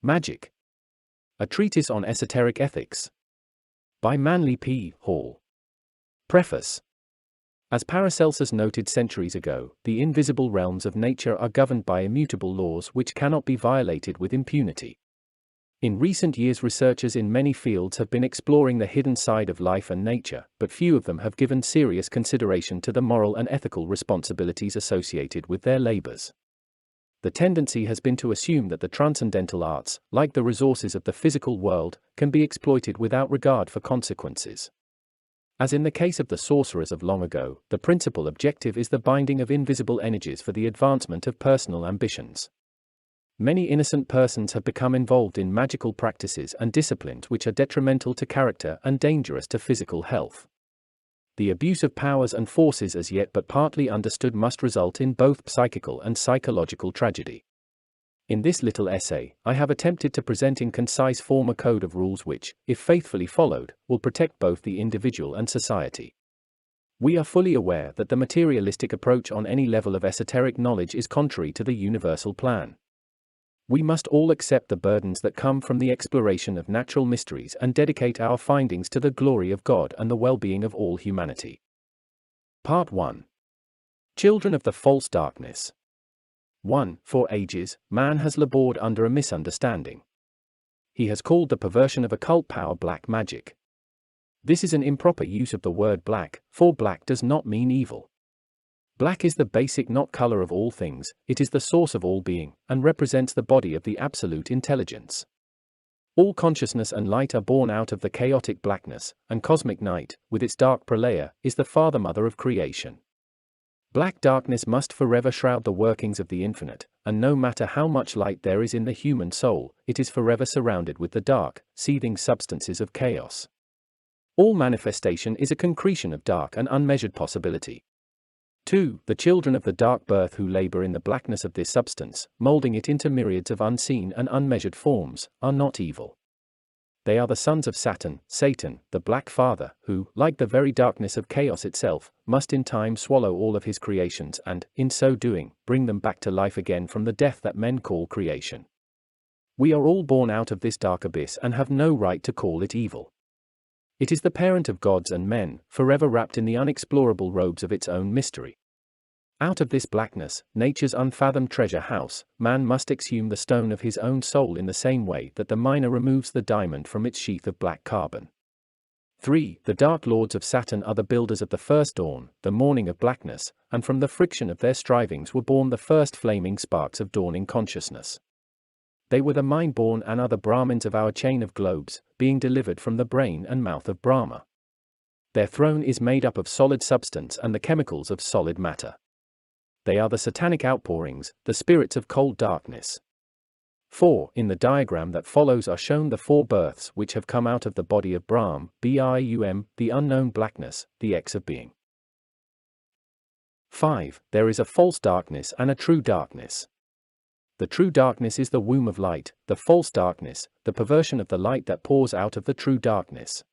Magic. A Treatise on Esoteric Ethics. By Manly P. Hall. Preface. As Paracelsus noted centuries ago, the invisible realms of nature are governed by immutable laws which cannot be violated with impunity. In recent years, researchers in many fields have been exploring the hidden side of life and nature, but few of them have given serious consideration to the moral and ethical responsibilities associated with their labors. The tendency has been to assume that the transcendental arts, like the resources of the physical world, can be exploited without regard for consequences. As in the case of the sorcerers of long ago, the principal objective is the binding of invisible energies for the advancement of personal ambitions. Many innocent persons have become involved in magical practices and disciplines which are detrimental to character and dangerous to physical health. The abuse of powers and forces as yet but partly understood must result in both psychical and psychological tragedy. In this little essay, I have attempted to present in concise form a code of rules which, if faithfully followed, will protect both the individual and society. We are fully aware that the materialistic approach on any level of esoteric knowledge is contrary to the universal plan. We must all accept the burdens that come from the exploration of natural mysteries and dedicate our findings to the glory of God and the well-being of all humanity. Part 1. Children of the False Darkness. 1. For ages, man has labored under a misunderstanding. He has called the perversion of occult power black magic. This is an improper use of the word black, for black does not mean evil. Black is the basic not color of all things, it is the source of all being, and represents the body of the absolute intelligence. All consciousness and light are born out of the chaotic blackness, and cosmic night, with its dark pralaya, is the father-mother of creation. Black darkness must forever shroud the workings of the infinite, and no matter how much light there is in the human soul, it is forever surrounded with the dark, seething substances of chaos. All manifestation is a concretion of dark and unmeasured possibility. 2. The children of the dark birth who labor in the blackness of this substance, molding it into myriads of unseen and unmeasured forms, are not evil. They are the sons of Saturn, Satan, the Black Father, who, like the very darkness of chaos itself, must in time swallow all of his creations and, in so doing, bring them back to life again from the death that men call creation. We are all born out of this dark abyss and have no right to call it evil. It is the parent of gods and men, forever wrapped in the unexplorable robes of its own mystery. Out of this blackness, nature's unfathomed treasure house, man must exhume the stone of his own soul in the same way that the miner removes the diamond from its sheath of black carbon. 3. The dark lords of Saturn are the builders of the first dawn, the morning of blackness, and from the friction of their strivings were born the first flaming sparks of dawning consciousness. They were the mind-born and other Brahmins of our chain of globes, being delivered from the brain and mouth of Brahma. Their throne is made up of solid substance and the chemicals of solid matter. They are the satanic outpourings, the spirits of cold darkness. 4. In the diagram that follows are shown the 4 births which have come out of the body of Brahm, Bium, the unknown blackness, the X of being. 5. There is a false darkness and a true darkness. The true darkness is the womb of light, the false darkness, the perversion of the light that pours out of the true darkness.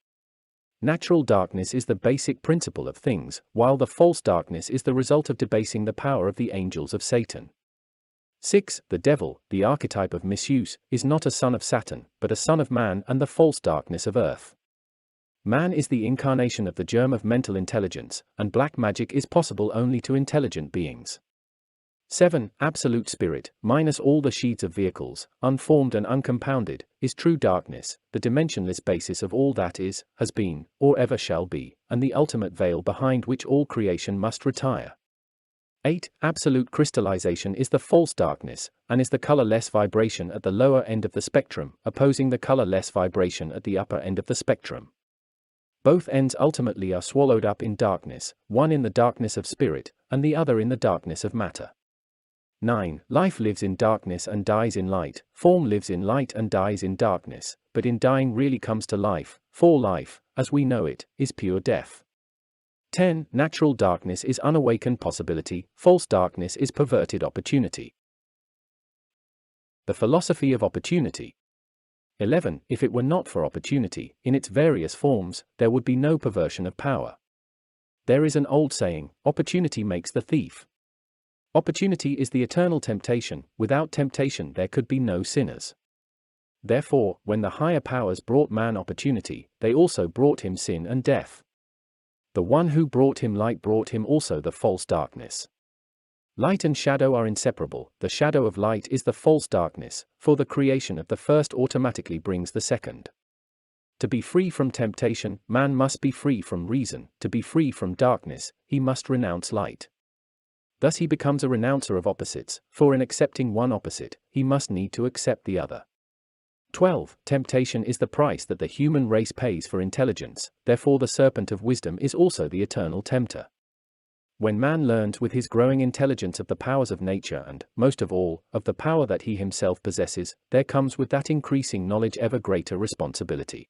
Natural darkness is the basic principle of things, while the false darkness is the result of debasing the power of the angels of Satan. 6. The devil, the archetype of misuse, is not a son of Saturn, but a son of man and the false darkness of earth. Man is the incarnation of the germ of mental intelligence, and black magic is possible only to intelligent beings. 7. Absolute spirit, minus all the sheets of vehicles, unformed and uncompounded, is true darkness, the dimensionless basis of all that is, has been, or ever shall be, and the ultimate veil behind which all creation must retire. 8. Absolute crystallization is the false darkness, and is the colorless vibration at the lower end of the spectrum, opposing the colorless vibration at the upper end of the spectrum. Both ends ultimately are swallowed up in darkness, one in the darkness of spirit, and the other in the darkness of matter. 9. Life lives in darkness and dies in light, form lives in light and dies in darkness, but in dying really comes to life, for life, as we know it, is pure death. 10. Natural darkness is unawakened possibility, false darkness is perverted opportunity. The philosophy of opportunity. 11. If it were not for opportunity, in its various forms, there would be no perversion of power. There is an old saying, opportunity makes the thief. Opportunity is the eternal temptation, without temptation there could be no sinners. Therefore, when the higher powers brought man opportunity, they also brought him sin and death. The one who brought him light brought him also the false darkness. Light and shadow are inseparable. The shadow of light is the false darkness, for the creation of the first automatically brings the second. To be free from temptation, man must be free from reason. To be free from darkness, he must renounce light. Thus he becomes a renouncer of opposites, for in accepting one opposite, he must need to accept the other. 12. Temptation is the price that the human race pays for intelligence, therefore the serpent of wisdom is also the eternal tempter. When man learns with his growing intelligence of the powers of nature and, most of all, of the power that he himself possesses, there comes with that increasing knowledge ever greater responsibility.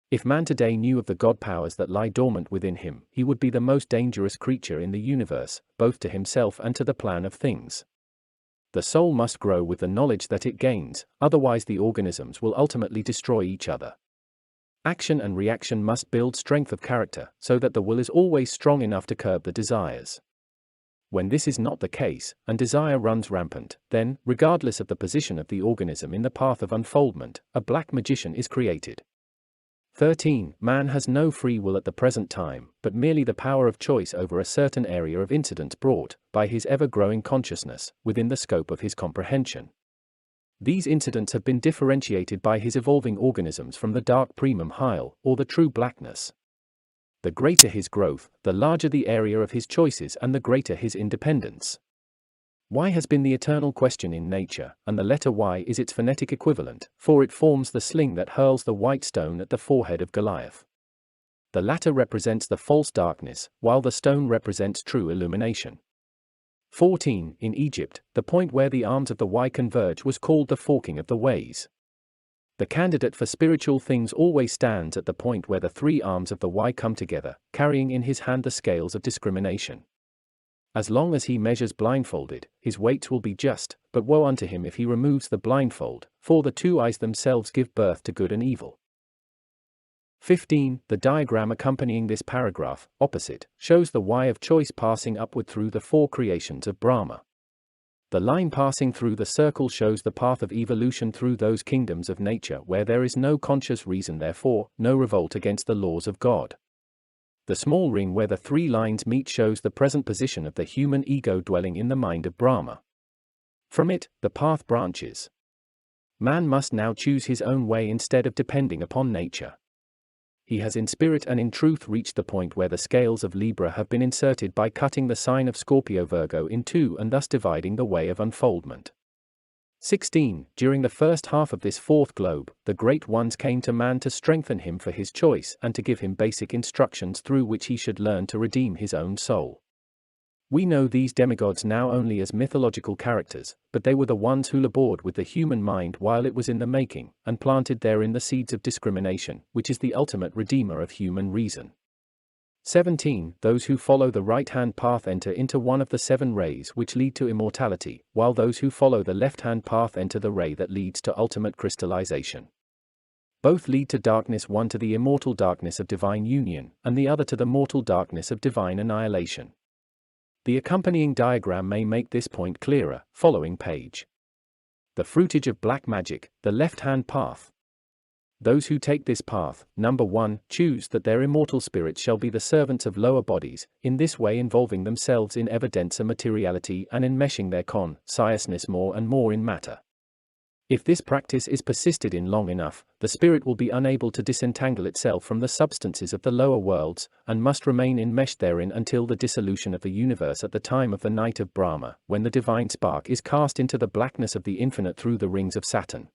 If man today knew of the God powers that lie dormant within him, he would be the most dangerous creature in the universe, both to himself and to the plan of things. The soul must grow with the knowledge that it gains, otherwise the organisms will ultimately destroy each other. Action and reaction must build strength of character, so that the will is always strong enough to curb the desires. When this is not the case, and desire runs rampant, then, regardless of the position of the organism in the path of unfoldment, a black magician is created. 13. Man has no free will at the present time, but merely the power of choice over a certain area of incidents brought, by his ever-growing consciousness, within the scope of his comprehension. These incidents have been differentiated by his evolving organisms from the dark primum hyle, or the true blackness. The greater his growth, the larger the area of his choices and the greater his independence. Y has been the eternal question in nature, and the letter Y is its phonetic equivalent, for it forms the sling that hurls the white stone at the forehead of Goliath. The latter represents the false darkness, while the stone represents true illumination. 14. In Egypt, the point where the arms of the Y converge was called the forking of the ways. The candidate for spiritual things always stands at the point where the three arms of the Y come together, carrying in his hand the scales of discrimination. As long as he measures blindfolded, his weights will be just, but woe unto him if he removes the blindfold, for the two eyes themselves give birth to good and evil. 15. The diagram accompanying this paragraph, opposite, shows the Y of choice passing upward through the four creations of Brahma. The line passing through the circle shows the path of evolution through those kingdoms of nature where there is no conscious reason, therefore, no revolt against the laws of God. The small ring where the three lines meet shows the present position of the human ego dwelling in the mind of Brahma. From it, the path branches. Man must now choose his own way instead of depending upon nature. He has in spirit and in truth reached the point where the scales of Libra have been inserted by cutting the sign of Scorpio Virgo in two and thus dividing the way of unfoldment. 16. During the first half of this fourth globe, the great ones came to man to strengthen him for his choice and to give him basic instructions through which he should learn to redeem his own soul. We know these demigods now only as mythological characters, but they were the ones who labored with the human mind while it was in the making, and planted therein the seeds of discrimination, which is the ultimate redeemer of human reason. 17. Those who follow the right-hand path enter into one of the 7 rays which lead to immortality, while those who follow the left-hand path enter the ray that leads to ultimate crystallization. Both lead to darkness, one to the immortal darkness of divine union, and the other to the mortal darkness of divine annihilation. The accompanying diagram may make this point clearer, following page. The fruitage of black magic, the left-hand path. Those who take this path, number 1, choose that their immortal spirits shall be the servants of lower bodies, in this way involving themselves in ever denser materiality and enmeshing their consciousness more and more in matter. If this practice is persisted in long enough, the spirit will be unable to disentangle itself from the substances of the lower worlds, and must remain enmeshed therein until the dissolution of the universe at the time of the night of Brahma, when the divine spark is cast into the blackness of the infinite through the rings of Saturn.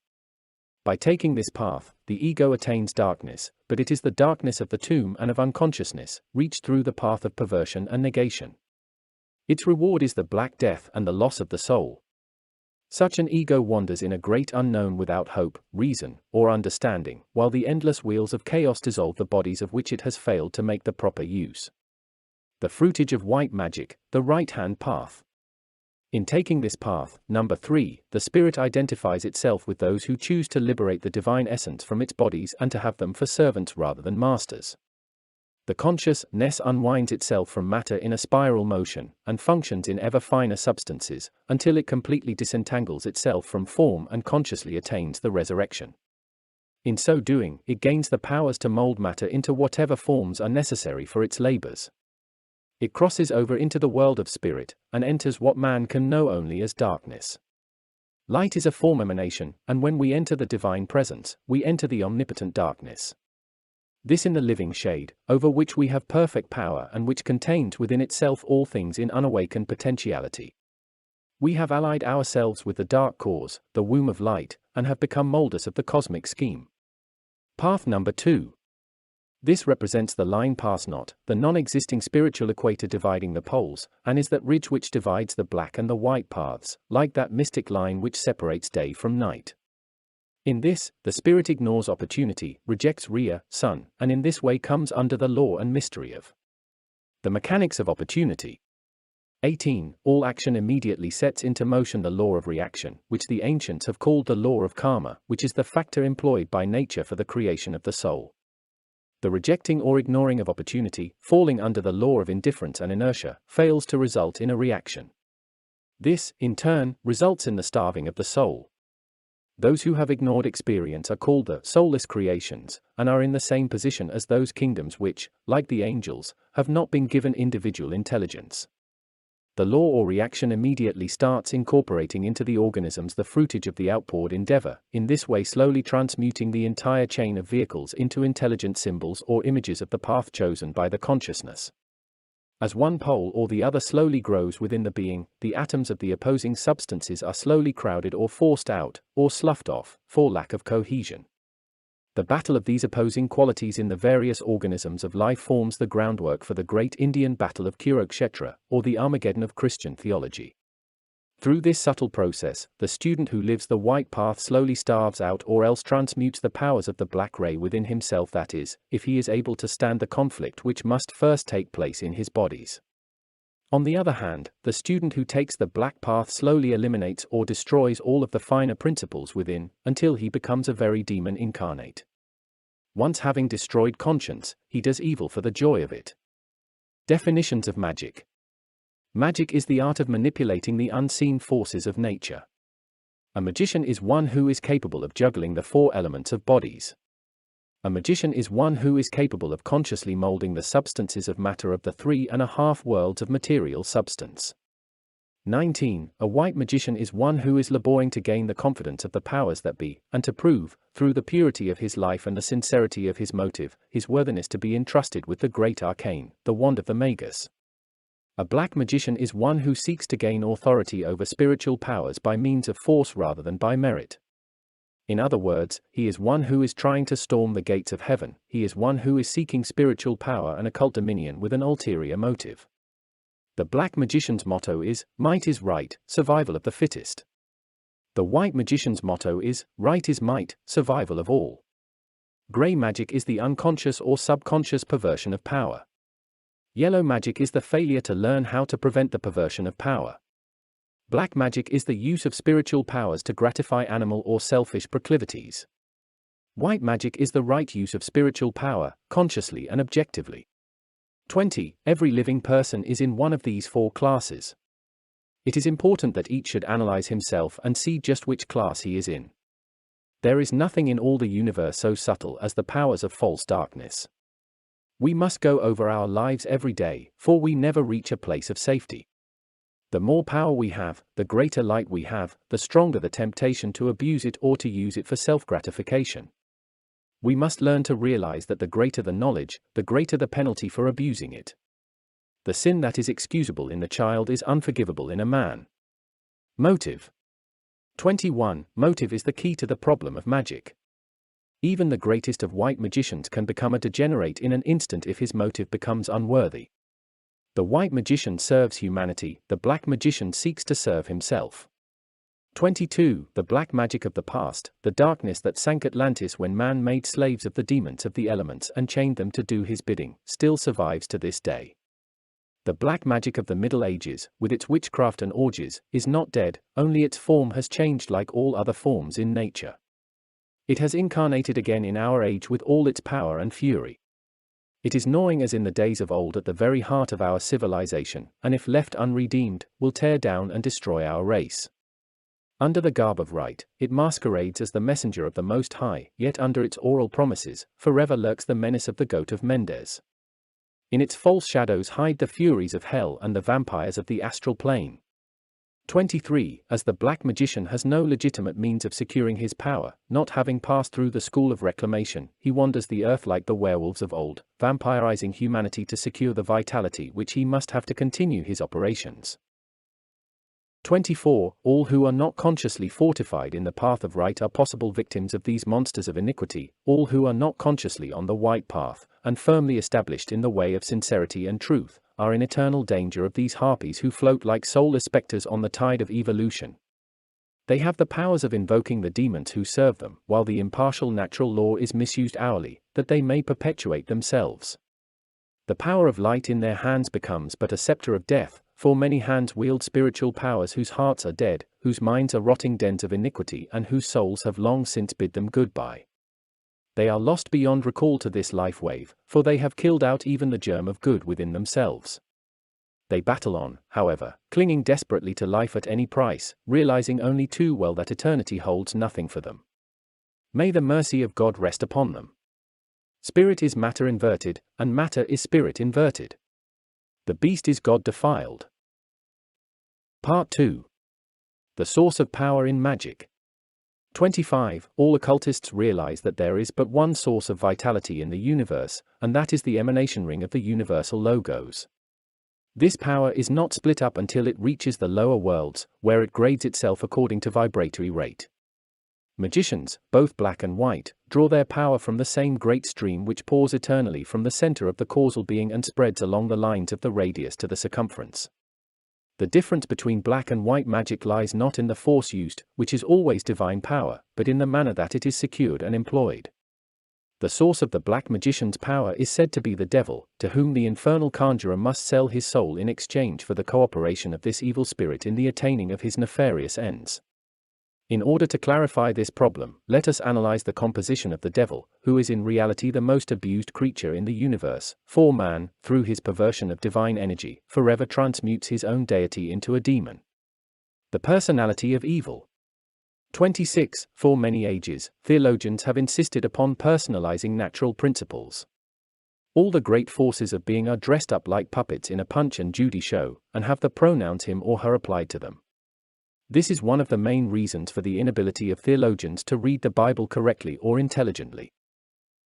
By taking this path, the ego attains darkness, but it is the darkness of the tomb and of unconsciousness, reached through the path of perversion and negation. Its reward is the black death and the loss of the soul. Such an ego wanders in a great unknown without hope, reason, or understanding, while the endless wheels of chaos dissolve the bodies of which it has failed to make the proper use. The fruitage of white magic, the right-hand path. In taking this path, number 3, the spirit identifies itself with those who choose to liberate the divine essence from its bodies and to have them for servants rather than masters. The consciousness unwinds itself from matter in a spiral motion, and functions in ever finer substances, until it completely disentangles itself from form and consciously attains the resurrection. In so doing, it gains the powers to mold matter into whatever forms are necessary for its labors. It crosses over into the world of spirit, and enters what man can know only as darkness. Light is a form emanation, and when we enter the divine presence, we enter the omnipotent darkness. This in the living shade, over which we have perfect power and which contains within itself all things in unawakened potentiality. We have allied ourselves with the dark cause, the womb of light, and have become molders of the cosmic scheme. Path number 2. This represents the line pass not, the non-existing spiritual equator dividing the poles, and is that ridge which divides the black and the white paths, like that mystic line which separates day from night. In this, the spirit ignores opportunity, rejects Rhea, sun, and in this way comes under the law and mystery of the mechanics of opportunity. 18. All action immediately sets into motion the law of reaction, which the ancients have called the law of karma, which is the factor employed by nature for the creation of the soul. The rejecting or ignoring of opportunity, falling under the law of indifference and inertia, fails to result in a reaction. This, in turn, results in the starving of the soul. Those who have ignored experience are called the soulless creations, and are in the same position as those kingdoms which, like the angels, have not been given individual intelligence. The law or reaction immediately starts incorporating into the organisms the fruitage of the outpoured endeavor, in this way slowly transmuting the entire chain of vehicles into intelligent symbols or images of the path chosen by the consciousness. As one pole or the other slowly grows within the being, the atoms of the opposing substances are slowly crowded or forced out, or sloughed off, for lack of cohesion. The battle of these opposing qualities in the various organisms of life forms the groundwork for the great Indian battle of Kurukshetra, or the Armageddon of Christian theology. Through this subtle process, the student who lives the white path slowly starves out or else transmutes the powers of the black ray within himself, that is, if he is able to stand the conflict which must first take place in his bodies. On the other hand, the student who takes the black path slowly eliminates or destroys all of the finer principles within, until he becomes a very demon incarnate. Once having destroyed conscience, he does evil for the joy of it. Definitions of magic. Magic is the art of manipulating the unseen forces of nature. A magician is one who is capable of juggling the 4 elements of bodies. A magician is one who is capable of consciously molding the substances of matter of the 3.5 worlds of material substance. 19. A white magician is one who is laboring to gain the confidence of the powers that be, and to prove, through the purity of his life and the sincerity of his motive, his worthiness to be entrusted with the great arcane, the wand of the magus. A black magician is one who seeks to gain authority over spiritual powers by means of force rather than by merit. In other words, he is one who is trying to storm the gates of heaven, he is one who is seeking spiritual power and occult dominion with an ulterior motive. The black magician's motto is, "Might is right, survival of the fittest." The white magician's motto is, "Right is might, survival of all." Grey magic is the unconscious or subconscious perversion of power. Yellow magic is the failure to learn how to prevent the perversion of power. Black magic is the use of spiritual powers to gratify animal or selfish proclivities. White magic is the right use of spiritual power, consciously and objectively. 20. Every living person is in one of these 4 classes. It is important that each should analyze himself and see just which class he is in. There is nothing in all the universe so subtle as the powers of false darkness. We must go over our lives every day, for we never reach a place of safety. The more power we have, the greater light we have, the stronger the temptation to abuse it or to use it for self-gratification. We must learn to realize that the greater the knowledge, the greater the penalty for abusing it. The sin that is excusable in the child is unforgivable in a man. Motive. 21. Motive is the key to the problem of magic. Even the greatest of white magicians can become a degenerate in an instant if his motive becomes unworthy. The white magician serves humanity, the black magician seeks to serve himself. 22. The black magic of the past, the darkness that sank Atlantis when man made slaves of the demons of the elements and chained them to do his bidding, still survives to this day. The black magic of the Middle Ages, with its witchcraft and orgies, is not dead, only its form has changed like all other forms in nature. It has incarnated again in our age with all its power and fury. It is gnawing as in the days of old at the very heart of our civilization, and if left unredeemed, will tear down and destroy our race. Under the garb of right, it masquerades as the messenger of the Most High, yet under its oral promises, forever lurks the menace of the goat of Mendes. In its false shadows hide the furies of hell and the vampires of the astral plane. 23. As the black magician has no legitimate means of securing his power, not having passed through the school of reclamation, he wanders the earth like the werewolves of old, vampirizing humanity to secure the vitality which he must have to continue his operations. 24. All who are not consciously fortified in the path of right are possible victims of these monsters of iniquity. All who are not consciously on the white path, and firmly established in the way of sincerity and truth, are in eternal danger of these harpies who float like soulless specters on the tide of evolution. They have the powers of invoking the demons who serve them, while the impartial natural law is misused hourly, that they may perpetuate themselves. The power of light in their hands becomes but a scepter of death, for many hands wield spiritual powers whose hearts are dead, whose minds are rotting dens of iniquity, and whose souls have long since bid them goodbye. They are lost beyond recall to this life wave, for they have killed out even the germ of good within themselves. They battle on, however, clinging desperately to life at any price, realizing only too well that eternity holds nothing for them. May the mercy of God rest upon them. Spirit is matter inverted, and matter is spirit inverted. The beast is God defiled. Part 2. The source of power in magic. 25. All occultists realize that there is but one source of vitality in the universe, and that is the emanation ring of the universal logos. This power is not split up until it reaches the lower worlds, where it grades itself according to vibratory rate. Magicians, both black and white, draw their power from the same great stream which pours eternally from the center of the causal being and spreads along the lines of the radius to the circumference. The difference between black and white magic lies not in the force used, which is always divine power, but in the manner that it is secured and employed. The source of the black magician's power is said to be the devil, to whom the infernal conjurer must sell his soul in exchange for the cooperation of this evil spirit in the attaining of his nefarious ends. In order to clarify this problem, let us analyze the composition of the devil, who is in reality the most abused creature in the universe, for man, through his perversion of divine energy, forever transmutes his own deity into a demon. The personality of evil. 26. For many ages, theologians have insisted upon personalizing natural principles. All the great forces of being are dressed up like puppets in a Punch and Judy show, and have the pronouns him or her applied to them. This is one of the main reasons for the inability of theologians to read the Bible correctly or intelligently.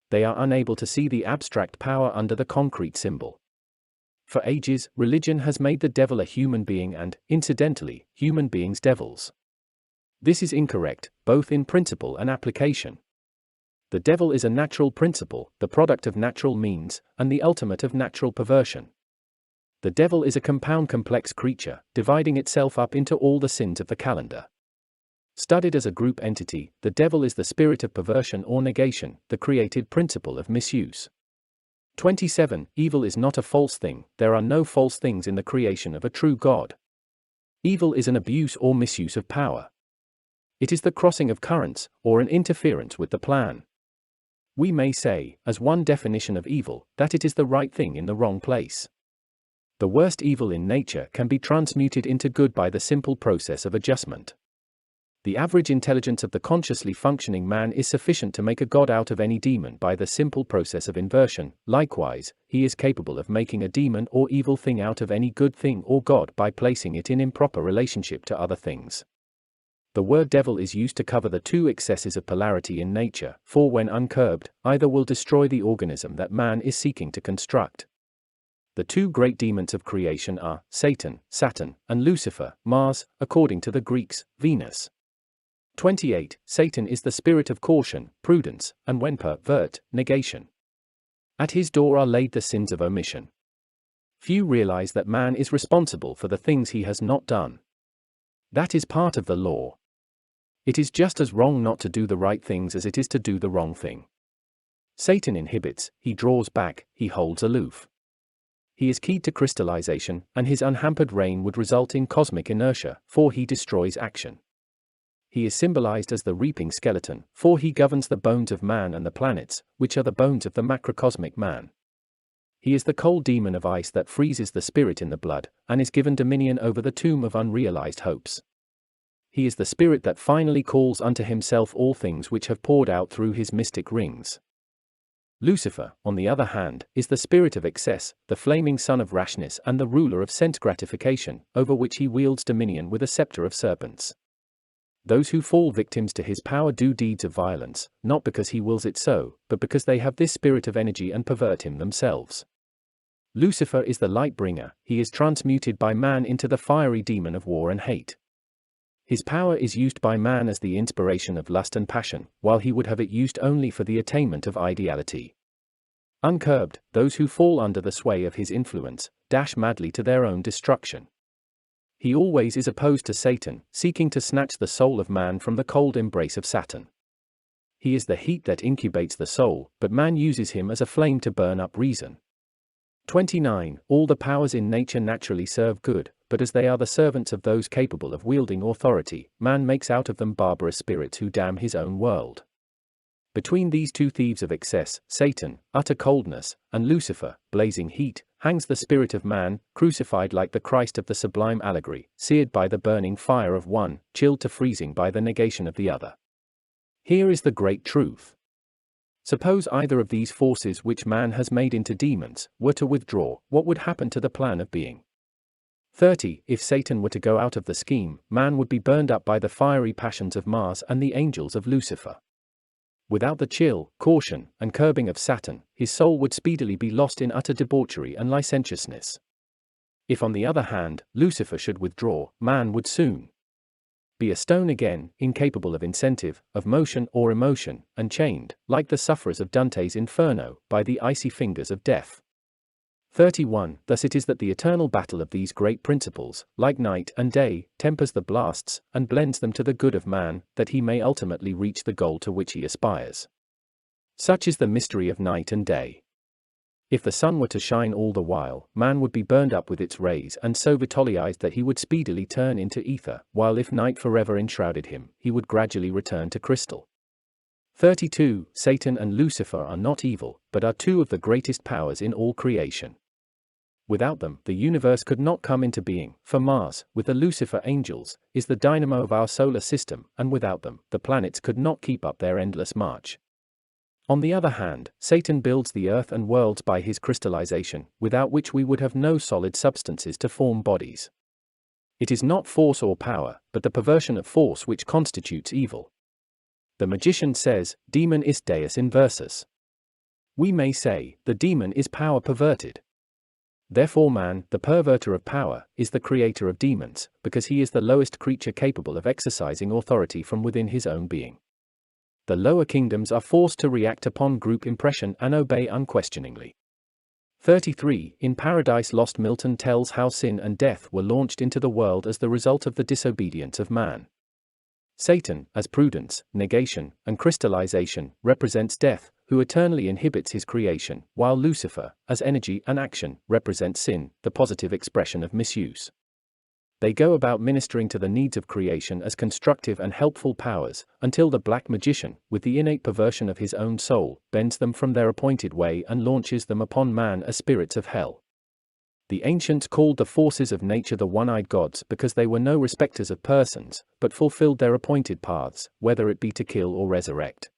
They are unable to see the abstract power under the concrete symbol. For ages, religion has made the devil a human being and, incidentally, human beings devils. This is incorrect, both in principle and application. The devil is a natural principle, the product of natural means, and the ultimate of natural perversion. The devil is a compound complex creature, dividing itself up into all the sins of the calendar. Studied as a group entity, the devil is the spirit of perversion or negation, the created principle of misuse. 27. Evil is not a false thing, there are no false things in the creation of a true God. Evil is an abuse or misuse of power. It is the crossing of currents, or an interference with the plan. We may say, as one definition of evil, that it is the right thing in the wrong place. The worst evil in nature can be transmuted into good by the simple process of adjustment. The average intelligence of the consciously functioning man is sufficient to make a god out of any demon by the simple process of inversion. Likewise, he is capable of making a demon or evil thing out of any good thing or god by placing it in improper relationship to other things. The word devil is used to cover the two excesses of polarity in nature, for when uncurbed, either will destroy the organism that man is seeking to construct. The two great demons of creation are Satan, Saturn, and Lucifer, Mars, according to the Greeks, Venus. 28. Satan is the spirit of caution, prudence, and when pervert, negation. At his door are laid the sins of omission. Few realize that man is responsible for the things he has not done. That is part of the law. It is just as wrong not to do the right things as it is to do the wrong thing. Satan inhibits, he draws back, he holds aloof. He is keyed to crystallization, and his unhampered reign would result in cosmic inertia, for he destroys action. He is symbolized as the reaping skeleton, for he governs the bones of man and the planets, which are the bones of the macrocosmic man. He is the cold demon of ice that freezes the spirit in the blood, and is given dominion over the tomb of unrealized hopes. He is the spirit that finally calls unto himself all things which have poured out through his mystic rings. Lucifer, on the other hand, is the spirit of excess, the flaming son of rashness and the ruler of sense gratification, over which he wields dominion with a scepter of serpents. Those who fall victims to his power do deeds of violence, not because he wills it so, but because they have this spirit of energy and pervert him themselves. Lucifer is the light bringer. He is transmuted by man into the fiery demon of war and hate. His power is used by man as the inspiration of lust and passion, while he would have it used only for the attainment of ideality. Uncurbed, those who fall under the sway of his influence dash madly to their own destruction. He always is opposed to Satan, seeking to snatch the soul of man from the cold embrace of Saturn. He is the heat that incubates the soul, but man uses him as a flame to burn up reason. 29. All the powers in nature naturally serve good, but as they are the servants of those capable of wielding authority, man makes out of them barbarous spirits who damn his own world. Between these two thieves of excess, Satan, utter coldness, and Lucifer, blazing heat, hangs the spirit of man, crucified like the Christ of the sublime allegory, seared by the burning fire of one, chilled to freezing by the negation of the other. Here is the great truth. Suppose either of these forces which man has made into demons were to withdraw, what would happen to the plan of being? 30. If Satan were to go out of the scheme, man would be burned up by the fiery passions of Mars and the angels of Lucifer. Without the chill, caution, and curbing of Saturn, his soul would speedily be lost in utter debauchery and licentiousness. If on the other hand, Lucifer should withdraw, man would soon be a stone again, incapable of incentive, of motion or emotion, and chained, like the sufferers of Dante's Inferno, by the icy fingers of death. 31. Thus it is that the eternal battle of these great principles, like night and day, tempers the blasts, and blends them to the good of man, that he may ultimately reach the goal to which he aspires. Such is the mystery of night and day. If the sun were to shine all the while, man would be burned up with its rays and so vitalyzed that he would speedily turn into ether, while if night forever enshrouded him, he would gradually return to crystal. 32. Satan and Lucifer are not evil, but are two of the greatest powers in all creation. Without them, the universe could not come into being, for Mars, with the Lucifer angels, is the dynamo of our solar system, and without them, the planets could not keep up their endless march. On the other hand, Satan builds the earth and worlds by his crystallization, without which we would have no solid substances to form bodies. It is not force or power, but the perversion of force which constitutes evil. The magician says, demon is deus inversus. We may say, the demon is power perverted. Therefore man, the perverter of power, is the creator of demons, because he is the lowest creature capable of exercising authority from within his own being. The lower kingdoms are forced to react upon group impression and obey unquestioningly. 33. In Paradise Lost, Milton tells how sin and death were launched into the world as the result of the disobedience of man. Satan, as prudence, negation, and crystallization, represents death, who eternally inhibits his creation, while Lucifer, as energy and action, represents sin, the positive expression of misuse. They go about ministering to the needs of creation as constructive and helpful powers, until the black magician, with the innate perversion of his own soul, bends them from their appointed way and launches them upon man as spirits of hell. The ancients called the forces of nature the one-eyed gods because they were no respecters of persons, but fulfilled their appointed paths, whether it be to kill or resurrect.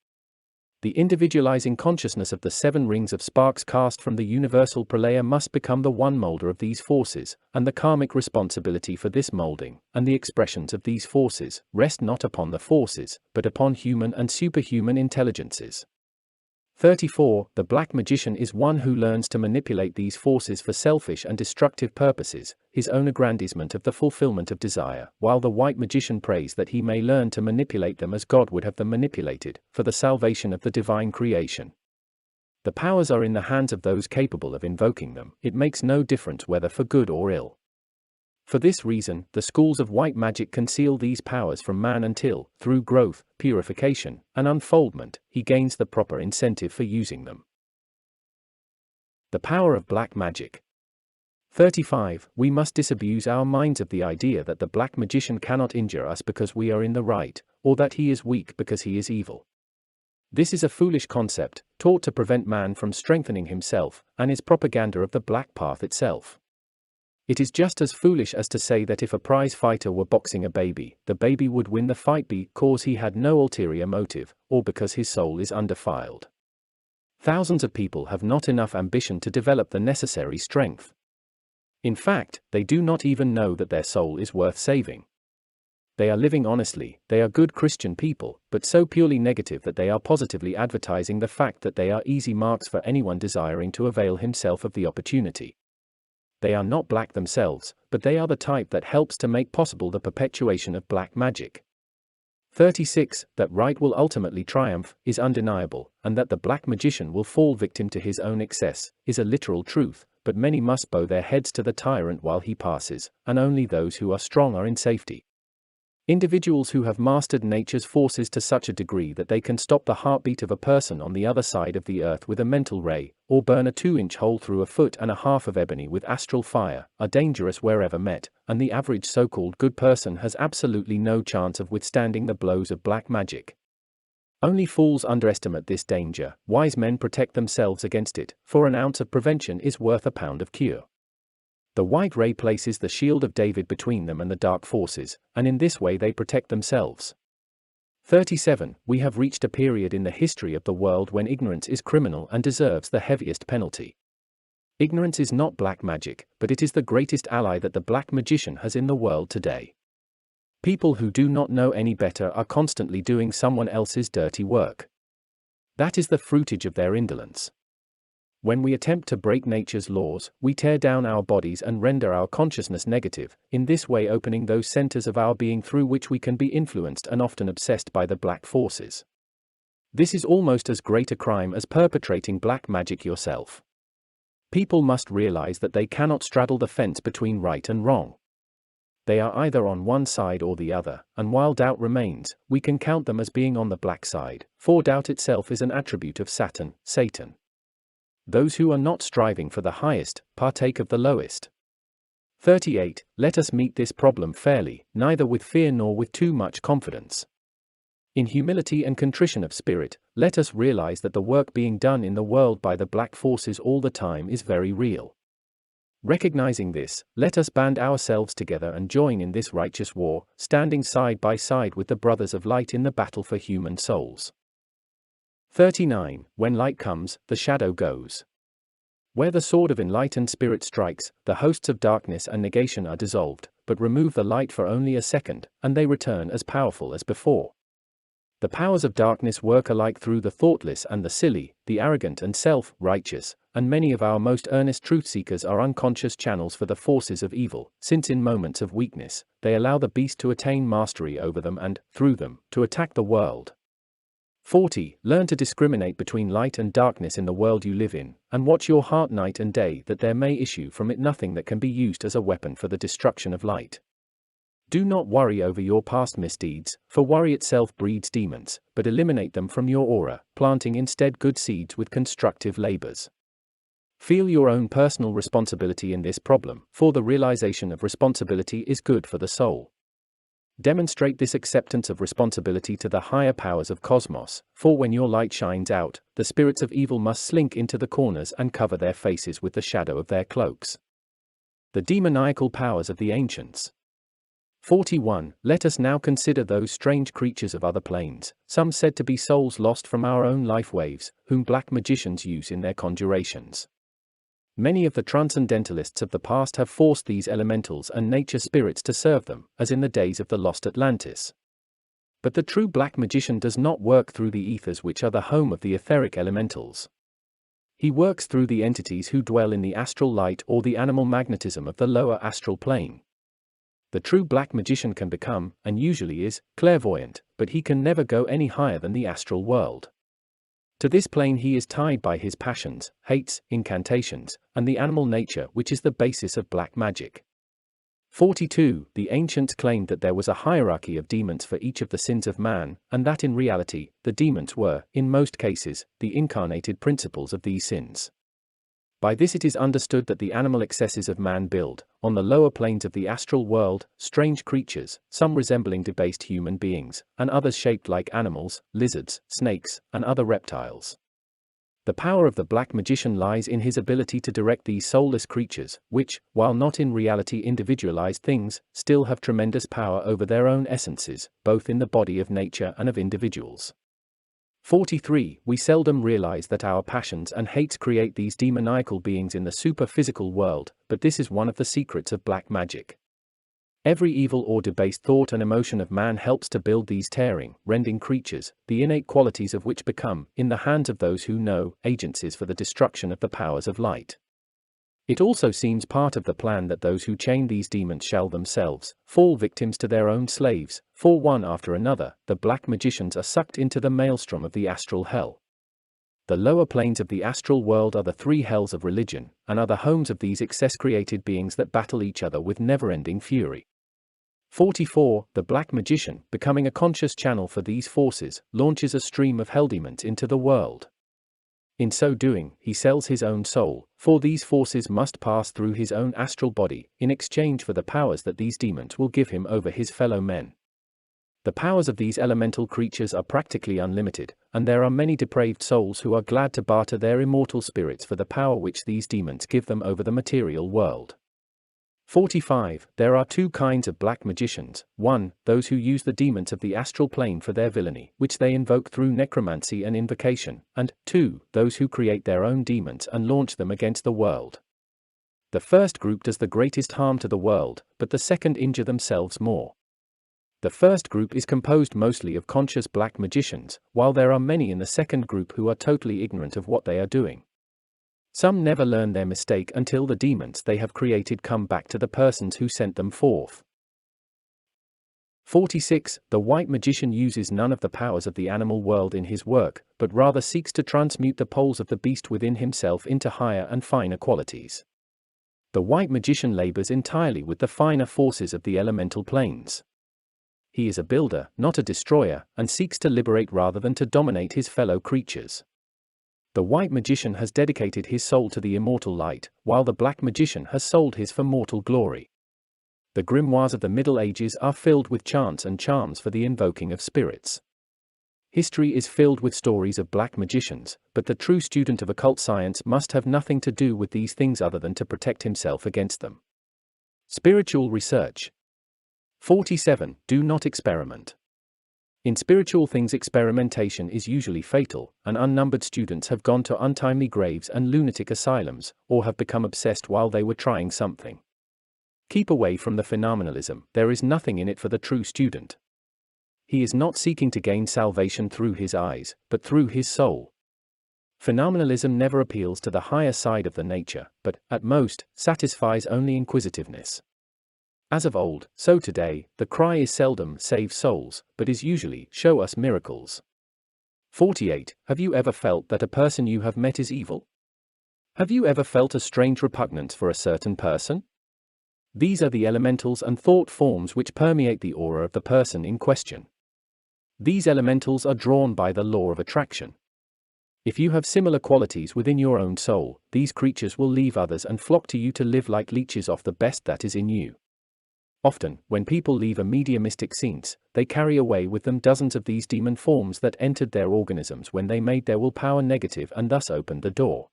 The individualizing consciousness of the 7 rings of sparks cast from the universal pralaya must become the one molder of these forces, and the karmic responsibility for this molding, and the expressions of these forces, rest not upon the forces, but upon human and superhuman intelligences. 34. The black magician is one who learns to manipulate these forces for selfish and destructive purposes, his own aggrandizement of the fulfillment of desire, while the white magician prays that he may learn to manipulate them as God would have them manipulated, for the salvation of the divine creation. The powers are in the hands of those capable of invoking them. It makes no difference whether for good or ill. For this reason, the schools of white magic conceal these powers from man until, through growth, purification, and unfoldment, he gains the proper incentive for using them. The power of black magic. 35. We must disabuse our minds of the idea that the black magician cannot injure us because we are in the right, or that he is weak because he is evil. This is a foolish concept, taught to prevent man from strengthening himself, and is propaganda of the black path itself. It is just as foolish as to say that if a prize fighter were boxing a baby, the baby would win the fight because he had no ulterior motive, or because his soul is undefiled. Thousands of people have not enough ambition to develop the necessary strength. In fact, they do not even know that their soul is worth saving. They are living honestly, they are good Christian people, but so purely negative that they are positively advertising the fact that they are easy marks for anyone desiring to avail himself of the opportunity. They are not black themselves, but they are the type that helps to make possible the perpetuation of black magic. 36. That right will ultimately triumph is undeniable, and that the black magician will fall victim to his own excess is a literal truth, but many must bow their heads to the tyrant while he passes, and only those who are strong are in safety. Individuals who have mastered nature's forces to such a degree that they can stop the heartbeat of a person on the other side of the earth with a mental ray, or burn a 2-inch hole through a foot and a half of ebony with astral fire, are dangerous wherever met, and the average so-called good person has absolutely no chance of withstanding the blows of black magic. Only fools underestimate this danger. Wise men protect themselves against it, for an ounce of prevention is worth a pound of cure. The white ray places the shield of David between them and the dark forces, and in this way they protect themselves. 37. We have reached a period in the history of the world when ignorance is criminal and deserves the heaviest penalty. Ignorance is not black magic, but it is the greatest ally that the black magician has in the world today. People who do not know any better are constantly doing someone else's dirty work. That is the fruitage of their indolence. When we attempt to break nature's laws, we tear down our bodies and render our consciousness negative, in this way opening those centers of our being through which we can be influenced and often obsessed by the black forces. This is almost as great a crime as perpetrating black magic yourself. People must realize that they cannot straddle the fence between right and wrong. They are either on one side or the other, and while doubt remains, we can count them as being on the black side, for doubt itself is an attribute of Satan. Those who are not striving for the highest, partake of the lowest. 38. Let us meet this problem fairly, neither with fear nor with too much confidence. In humility and contrition of spirit, let us realize that the work being done in the world by the black forces all the time is very real. Recognizing this, let us band ourselves together and join in this righteous war, standing side by side with the brothers of light in the battle for human souls. 39. When light comes, the shadow goes. Where the sword of enlightened spirit strikes, the hosts of darkness and negation are dissolved, but remove the light for only a second, and they return as powerful as before. The powers of darkness work alike through the thoughtless and the silly, the arrogant and self-righteous, and many of our most earnest truth-seekers are unconscious channels for the forces of evil, since in moments of weakness, they allow the beast to attain mastery over them and, through them, to attack the world. 40. Learn to discriminate between light and darkness in the world you live in, and watch your heart night and day that there may issue from it nothing that can be used as a weapon for the destruction of light. Do not worry over your past misdeeds, for worry itself breeds demons, but eliminate them from your aura, planting instead good seeds with constructive labors. Feel your own personal responsibility in this problem, for the realization of responsibility is good for the soul. Demonstrate this acceptance of responsibility to the higher powers of cosmos, for when your light shines out, the spirits of evil must slink into the corners and cover their faces with the shadow of their cloaks. The demoniacal powers of the ancients. 41. Let us now consider those strange creatures of other planes, some said to be souls lost from our own life waves, whom black magicians use in their conjurations. Many of the transcendentalists of the past have forced these elementals and nature spirits to serve them, as in the days of the lost Atlantis. But the true black magician does not work through the ethers which are the home of the etheric elementals. He works through the entities who dwell in the astral light or the animal magnetism of the lower astral plane. The true black magician can become, and usually is, clairvoyant, but he can never go any higher than the astral world. To this plane he is tied by his passions, hates, incantations, and the animal nature which is the basis of black magic. 42. The ancients claimed that there was a hierarchy of demons for each of the sins of man, and that in reality, the demons were, in most cases, the incarnated principles of these sins. By this it is understood that the animal excesses of man build, on the lower planes of the astral world, strange creatures, some resembling debased human beings, and others shaped like animals, lizards, snakes, and other reptiles. The power of the black magician lies in his ability to direct these soulless creatures, which, while not in reality individualized things, still have tremendous power over their own essences, both in the body of nature and of individuals. 43. We seldom realize that our passions and hates create these demoniacal beings in the super-physical world, but this is one of the secrets of black magic. Every evil or debased thought and emotion of man helps to build these tearing, rending creatures, the innate qualities of which become, in the hands of those who know, agencies for the destruction of the powers of light. It also seems part of the plan that those who chain these demons shall themselves fall victims to their own slaves, for one after another, the black magicians are sucked into the maelstrom of the astral hell. The lower planes of the astral world are the three hells of religion, and are the homes of these excess-created beings that battle each other with never-ending fury. 44. The black magician, becoming a conscious channel for these forces, launches a stream of hell demons into the world. In so doing, he sells his own soul, for these forces must pass through his own astral body, in exchange for the powers that these demons will give him over his fellow men. The powers of these elemental creatures are practically unlimited, and there are many depraved souls who are glad to barter their immortal spirits for the power which these demons give them over the material world. 45. There are two kinds of black magicians: 1. Those who use the demons of the astral plane for their villainy, which they invoke through necromancy and invocation, and 2. Those who create their own demons and launch them against the world. The first group does the greatest harm to the world, but the second injure themselves more. The first group is composed mostly of conscious black magicians, while there are many in the second group who are totally ignorant of what they are doing. Some never learn their mistake until the demons they have created come back to the persons who sent them forth. 46. The white magician uses none of the powers of the animal world in his work, but rather seeks to transmute the poles of the beast within himself into higher and finer qualities. The white magician labors entirely with the finer forces of the elemental planes. He is a builder, not a destroyer, and seeks to liberate rather than to dominate his fellow creatures. The white magician has dedicated his soul to the immortal light, while the black magician has sold his for mortal glory. The grimoires of the Middle Ages are filled with chants and charms for the invoking of spirits. History is filled with stories of black magicians, but the true student of occult science must have nothing to do with these things other than to protect himself against them. Spiritual research. 47. Do not experiment. In spiritual things experimentation is usually fatal, and unnumbered students have gone to untimely graves and lunatic asylums, or have become obsessed while they were trying something. Keep away from the phenomenalism, there is nothing in it for the true student. He is not seeking to gain salvation through his eyes, but through his soul. Phenomenalism never appeals to the higher side of the nature, but, at most, satisfies only inquisitiveness. As of old, so today, the cry is seldom "save souls," but is usually "show us miracles." 48. Have you ever felt that a person you have met is evil? Have you ever felt a strange repugnance for a certain person? These are the elementals and thought forms which permeate the aura of the person in question. These elementals are drawn by the law of attraction. If you have similar qualities within your own soul, these creatures will leave others and flock to you to live like leeches off the best that is in you. Often, when people leave a mediumistic sense, they carry away with them dozens of these demon forms that entered their organisms when they made their willpower negative and thus opened the door.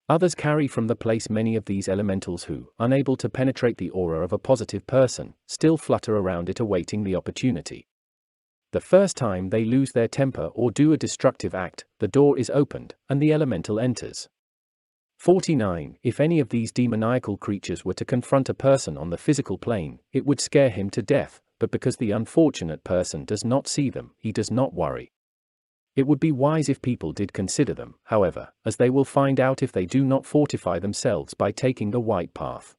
Others carry from the place many of these elementals who, unable to penetrate the aura of a positive person, still flutter around it awaiting the opportunity. The first time they lose their temper or do a destructive act, the door is opened, and the elemental enters. 49. If any of these demoniacal creatures were to confront a person on the physical plane, it would scare him to death, but because the unfortunate person does not see them, he does not worry. It would be wise if people did consider them, however, as they will find out if they do not fortify themselves by taking the white path.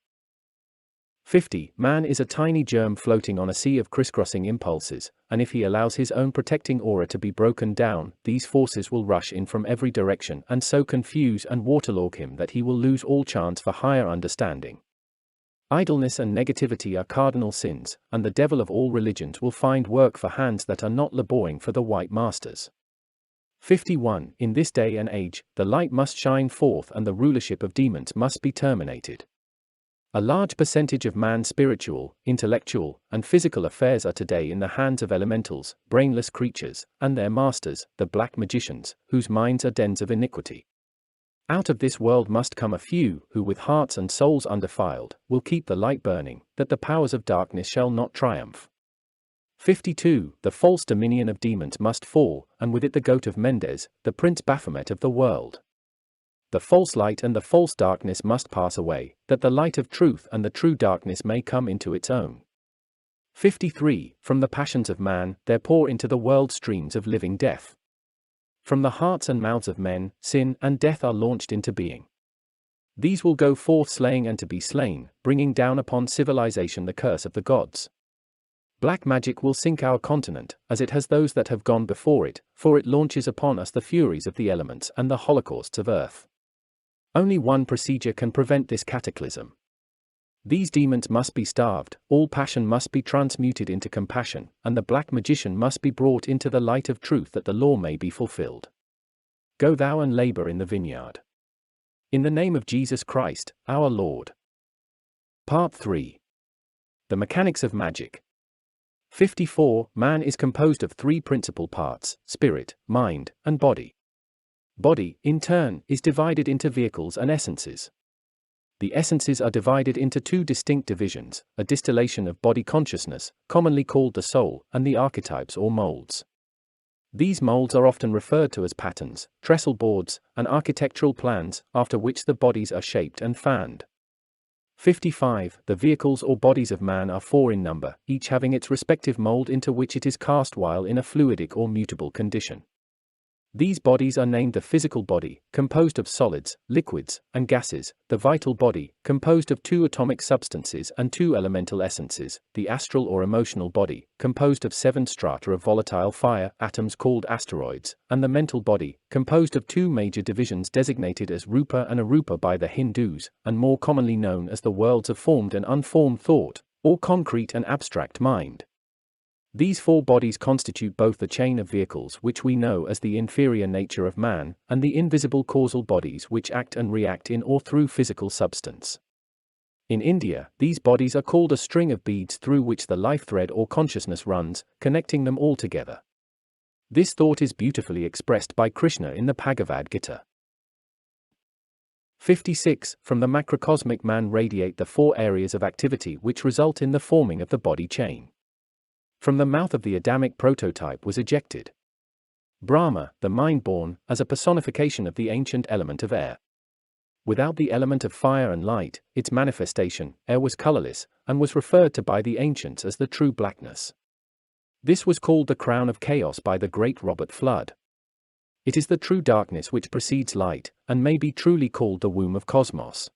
50. Man is a tiny germ floating on a sea of crisscrossing impulses, and if he allows his own protecting aura to be broken down, these forces will rush in from every direction and so confuse and waterlog him that he will lose all chance for higher understanding. Idleness and negativity are cardinal sins, and the devil of all religions will find work for hands that are not laboring for the white masters. 51. In this day and age, the light must shine forth and the rulership of demons must be terminated. A large percentage of man's spiritual, intellectual, and physical affairs are today in the hands of elementals, brainless creatures, and their masters, the black magicians, whose minds are dens of iniquity. Out of this world must come a few, who with hearts and souls undefiled, will keep the light burning, that the powers of darkness shall not triumph. 52. The false dominion of demons must fall, and with it the goat of Mendes, the prince Baphomet of the world. The false light and the false darkness must pass away, that the light of truth and the true darkness may come into its own. 53. From the passions of man, there pour into the world streams of living death. From the hearts and mouths of men, sin and death are launched into being. These will go forth slaying and to be slain, bringing down upon civilization the curse of the gods. Black magic will sink our continent, as it has those that have gone before it, for it launches upon us the furies of the elements and the holocausts of earth. Only one procedure can prevent this cataclysm. These demons must be starved, all passion must be transmuted into compassion, and the black magician must be brought into the light of truth that the law may be fulfilled. Go thou and labor in the vineyard. In the name of Jesus Christ, our Lord. Part 3. The mechanics of magic. 54. Man is composed of three principal parts: spirit, mind, and body. Body, in turn, is divided into vehicles and essences. The essences are divided into two distinct divisions: a distillation of body consciousness, commonly called the soul, and the archetypes or molds. These molds are often referred to as patterns, trestle boards, and architectural plans, after which the bodies are shaped and fanned. 55. The vehicles or bodies of man are four in number, each having its respective mold into which it is cast while in a fluidic or mutable condition. These bodies are named the physical body, composed of solids, liquids, and gases; the vital body, composed of two atomic substances and two elemental essences; the astral or emotional body, composed of 7 strata of volatile fire atoms called asteroids; and the mental body, composed of two major divisions designated as Rupa and Arupa by the Hindus, and more commonly known as the worlds of formed and unformed thought, or concrete and abstract mind. These four bodies constitute both the chain of vehicles which we know as the inferior nature of man, and the invisible causal bodies which act and react in or through physical substance. In India, these bodies are called a string of beads through which the life thread or consciousness runs, connecting them all together. This thought is beautifully expressed by Krishna in the Bhagavad Gita. 56. From the macrocosmic man radiate the four areas of activity which result in the forming of the body chain. From the mouth of the Adamic prototype was ejected Brahma, the mind-born, as a personification of the ancient element of air. Without the element of fire and light, its manifestation, air was colorless, and was referred to by the ancients as the true blackness. This was called the crown of chaos by the great Robert Flood. It is the true darkness which precedes light, and may be truly called the womb of cosmos.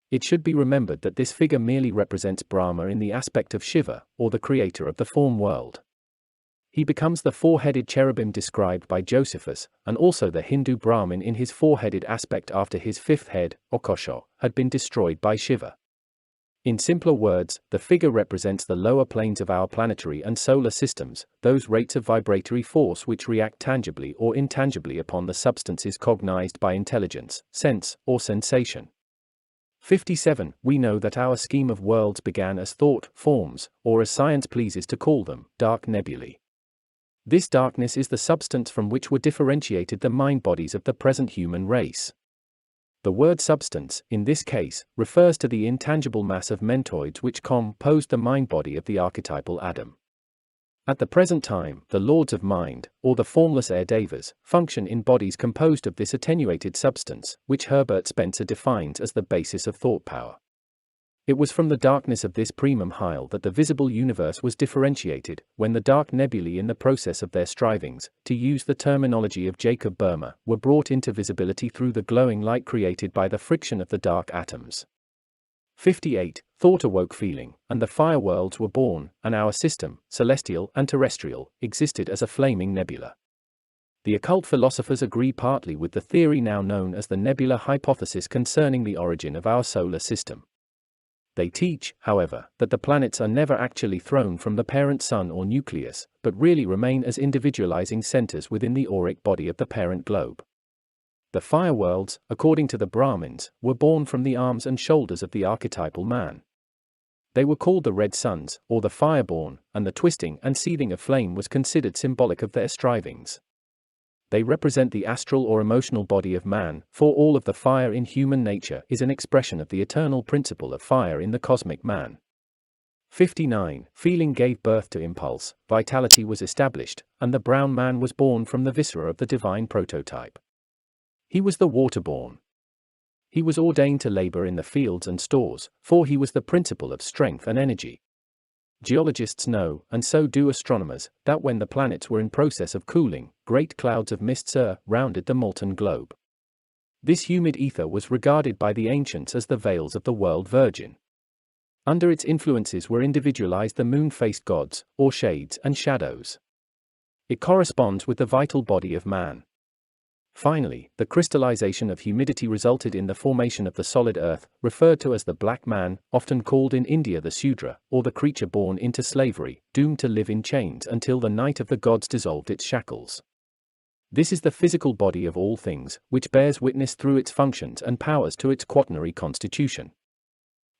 It should be remembered that this figure merely represents Brahma in the aspect of Shiva, or the creator of the form world. He becomes the four-headed cherubim described by Josephus, and also the Hindu Brahmin in his four-headed aspect after his fifth head, Akasha, had been destroyed by Shiva. In simpler words, the figure represents the lower planes of our planetary and solar systems, those rates of vibratory force which react tangibly or intangibly upon the substances cognized by intelligence, sense, or sensation. 57. We know that our scheme of worlds began as thought forms, or as science pleases to call them, dark nebulae. This darkness is the substance from which were differentiated the mind bodies of the present human race. The word substance, in this case, refers to the intangible mass of mentoids which composed the mind body of the archetypal Adam. At the present time, the lords of mind, or the formless air devas, function in bodies composed of this attenuated substance, which Herbert Spencer defines as the basis of thought power. It was from the darkness of this primum hyle that the visible universe was differentiated, when the dark nebulae in the process of their strivings, to use the terminology of Jacob Boehmer, were brought into visibility through the glowing light created by the friction of the dark atoms. 58. Thought awoke feeling, and the fire worlds were born, and our system, celestial and terrestrial, existed as a flaming nebula. The occult philosophers agree partly with the theory now known as the nebula hypothesis concerning the origin of our solar system. They teach, however, that the planets are never actually thrown from the parent sun or nucleus, but really remain as individualizing centers within the auric body of the parent globe. The fire worlds, according to the Brahmins, were born from the arms and shoulders of the archetypal man. They were called the red suns, or the fireborn, and the twisting and seething of flame was considered symbolic of their strivings. They represent the astral or emotional body of man, for all of the fire in human nature is an expression of the eternal principle of fire in the cosmic man. 59. Feeling gave birth to impulse, vitality was established, and the brown man was born from the viscera of the divine prototype. He was the waterborn. He was ordained to labor in the fields and stores, for he was the principle of strength and energy. Geologists know, and so do astronomers, that when the planets were in process of cooling, great clouds of mist surrounded the molten globe. This humid ether was regarded by the ancients as the veils of the world virgin. Under its influences were individualized the moon-faced gods, or shades and shadows. It corresponds with the vital body of man. Finally, the crystallization of humidity resulted in the formation of the solid earth, referred to as the black man, often called in India the Sudra, or the creature born into slavery, doomed to live in chains until the night of the gods dissolved its shackles. This is the physical body of all things, which bears witness through its functions and powers to its quaternary constitution.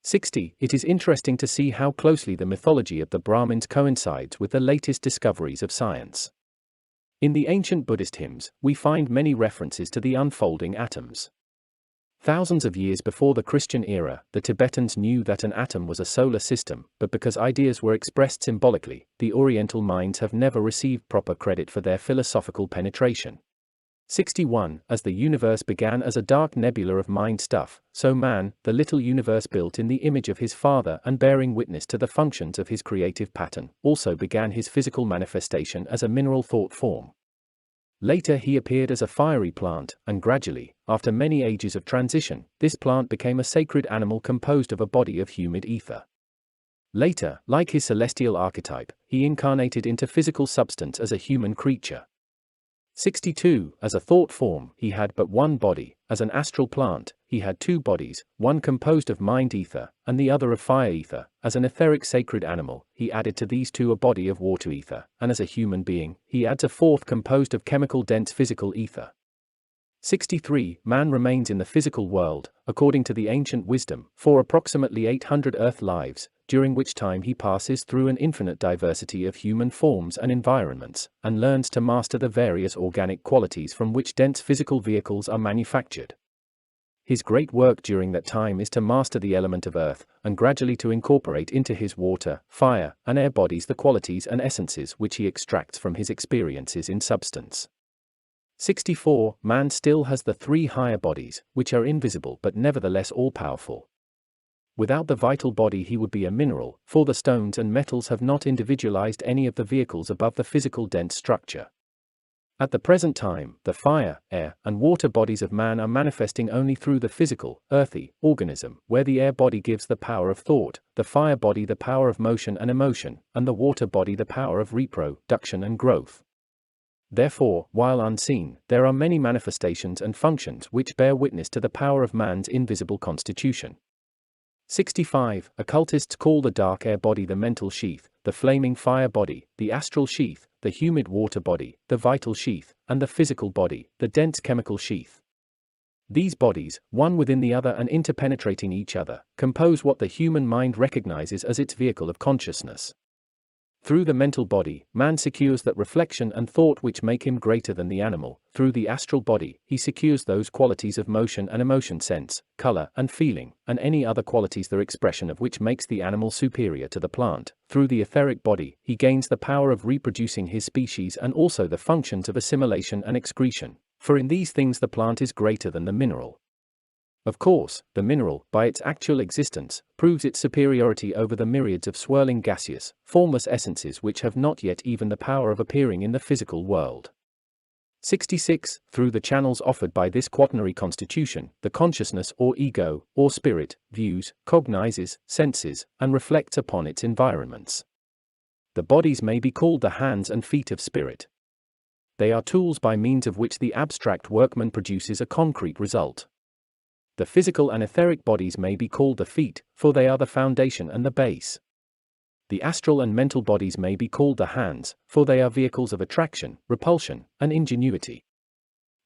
60. It is interesting to see how closely the mythology of the Brahmins coincides with the latest discoveries of science. In the ancient Buddhist hymns, we find many references to the unfolding atoms. Thousands of years before the Christian era, the Tibetans knew that an atom was a solar system, but because ideas were expressed symbolically, the Oriental minds have never received proper credit for their philosophical penetration. 61. As the universe began as a dark nebula of mind stuff, so man, the little universe built in the image of his Father and bearing witness to the functions of his creative pattern, also began his physical manifestation as a mineral thought form. Later he appeared as a fiery plant, and gradually, after many ages of transition, this plant became a sacred animal composed of a body of humid ether. Later, like his celestial archetype, he incarnated into physical substance as a human creature. 62. As a thought form, he had but one body. As an astral plant, he had two bodies, one composed of mind ether, and the other of fire ether. As an etheric sacred animal, he added to these two a body of water ether, and as a human being, he adds a fourth composed of chemical dense physical ether. 63. Man remains in the physical world, according to the ancient wisdom, for approximately 800 earth lives, during which time he passes through an infinite diversity of human forms and environments, and learns to master the various organic qualities from which dense physical vehicles are manufactured. His great work during that time is to master the element of earth, and gradually to incorporate into his water, fire, and air bodies the qualities and essences which he extracts from his experiences in substance. 64. Man still has the three higher bodies, which are invisible but nevertheless all-powerful. Without the vital body he would be a mineral, for the stones and metals have not individualized any of the vehicles above the physical dense structure. At the present time, the fire, air, and water bodies of man are manifesting only through the physical, earthy, organism, where the air body gives the power of thought, the fire body the power of motion and emotion, and the water body the power of reproduction and growth. Therefore, while unseen, there are many manifestations and functions which bear witness to the power of man's invisible constitution. 65. Occultists call the dark air body the mental sheath, the flaming fire body, the astral sheath, the humid water body, the vital sheath, and the physical body, the dense chemical sheath. These bodies, one within the other and interpenetrating each other, compose what the human mind recognizes as its vehicle of consciousness. Through the mental body, man secures that reflection and thought which make him greater than the animal. Through the astral body, he secures those qualities of motion and emotion, sense, color, and feeling, and any other qualities the expression of which makes the animal superior to the plant. Through the etheric body, he gains the power of reproducing his species and also the functions of assimilation and excretion, for in these things the plant is greater than the mineral. Of course, the mineral, by its actual existence, proves its superiority over the myriads of swirling gaseous, formless essences which have not yet even the power of appearing in the physical world. 66. Through the channels offered by this quaternary constitution, the consciousness or ego, or spirit, views, cognizes, senses, and reflects upon its environments. The bodies may be called the hands and feet of spirit. They are tools by means of which the abstract workman produces a concrete result. The physical and etheric bodies may be called the feet, for they are the foundation and the base. The astral and mental bodies may be called the hands, for they are vehicles of attraction, repulsion, and ingenuity.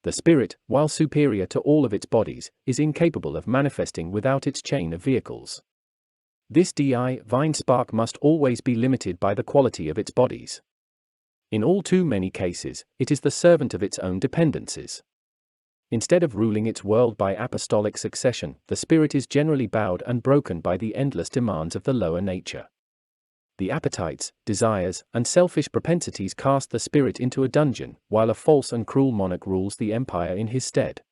The spirit, while superior to all of its bodies, is incapable of manifesting without its chain of vehicles. This divine spark must always be limited by the quality of its bodies. In all too many cases, it is the servant of its own dependencies. Instead of ruling its world by apostolic succession, the spirit is generally bowed and broken by the endless demands of the lower nature. The appetites, desires, and selfish propensities cast the spirit into a dungeon, while a false and cruel monarch rules the empire in his stead.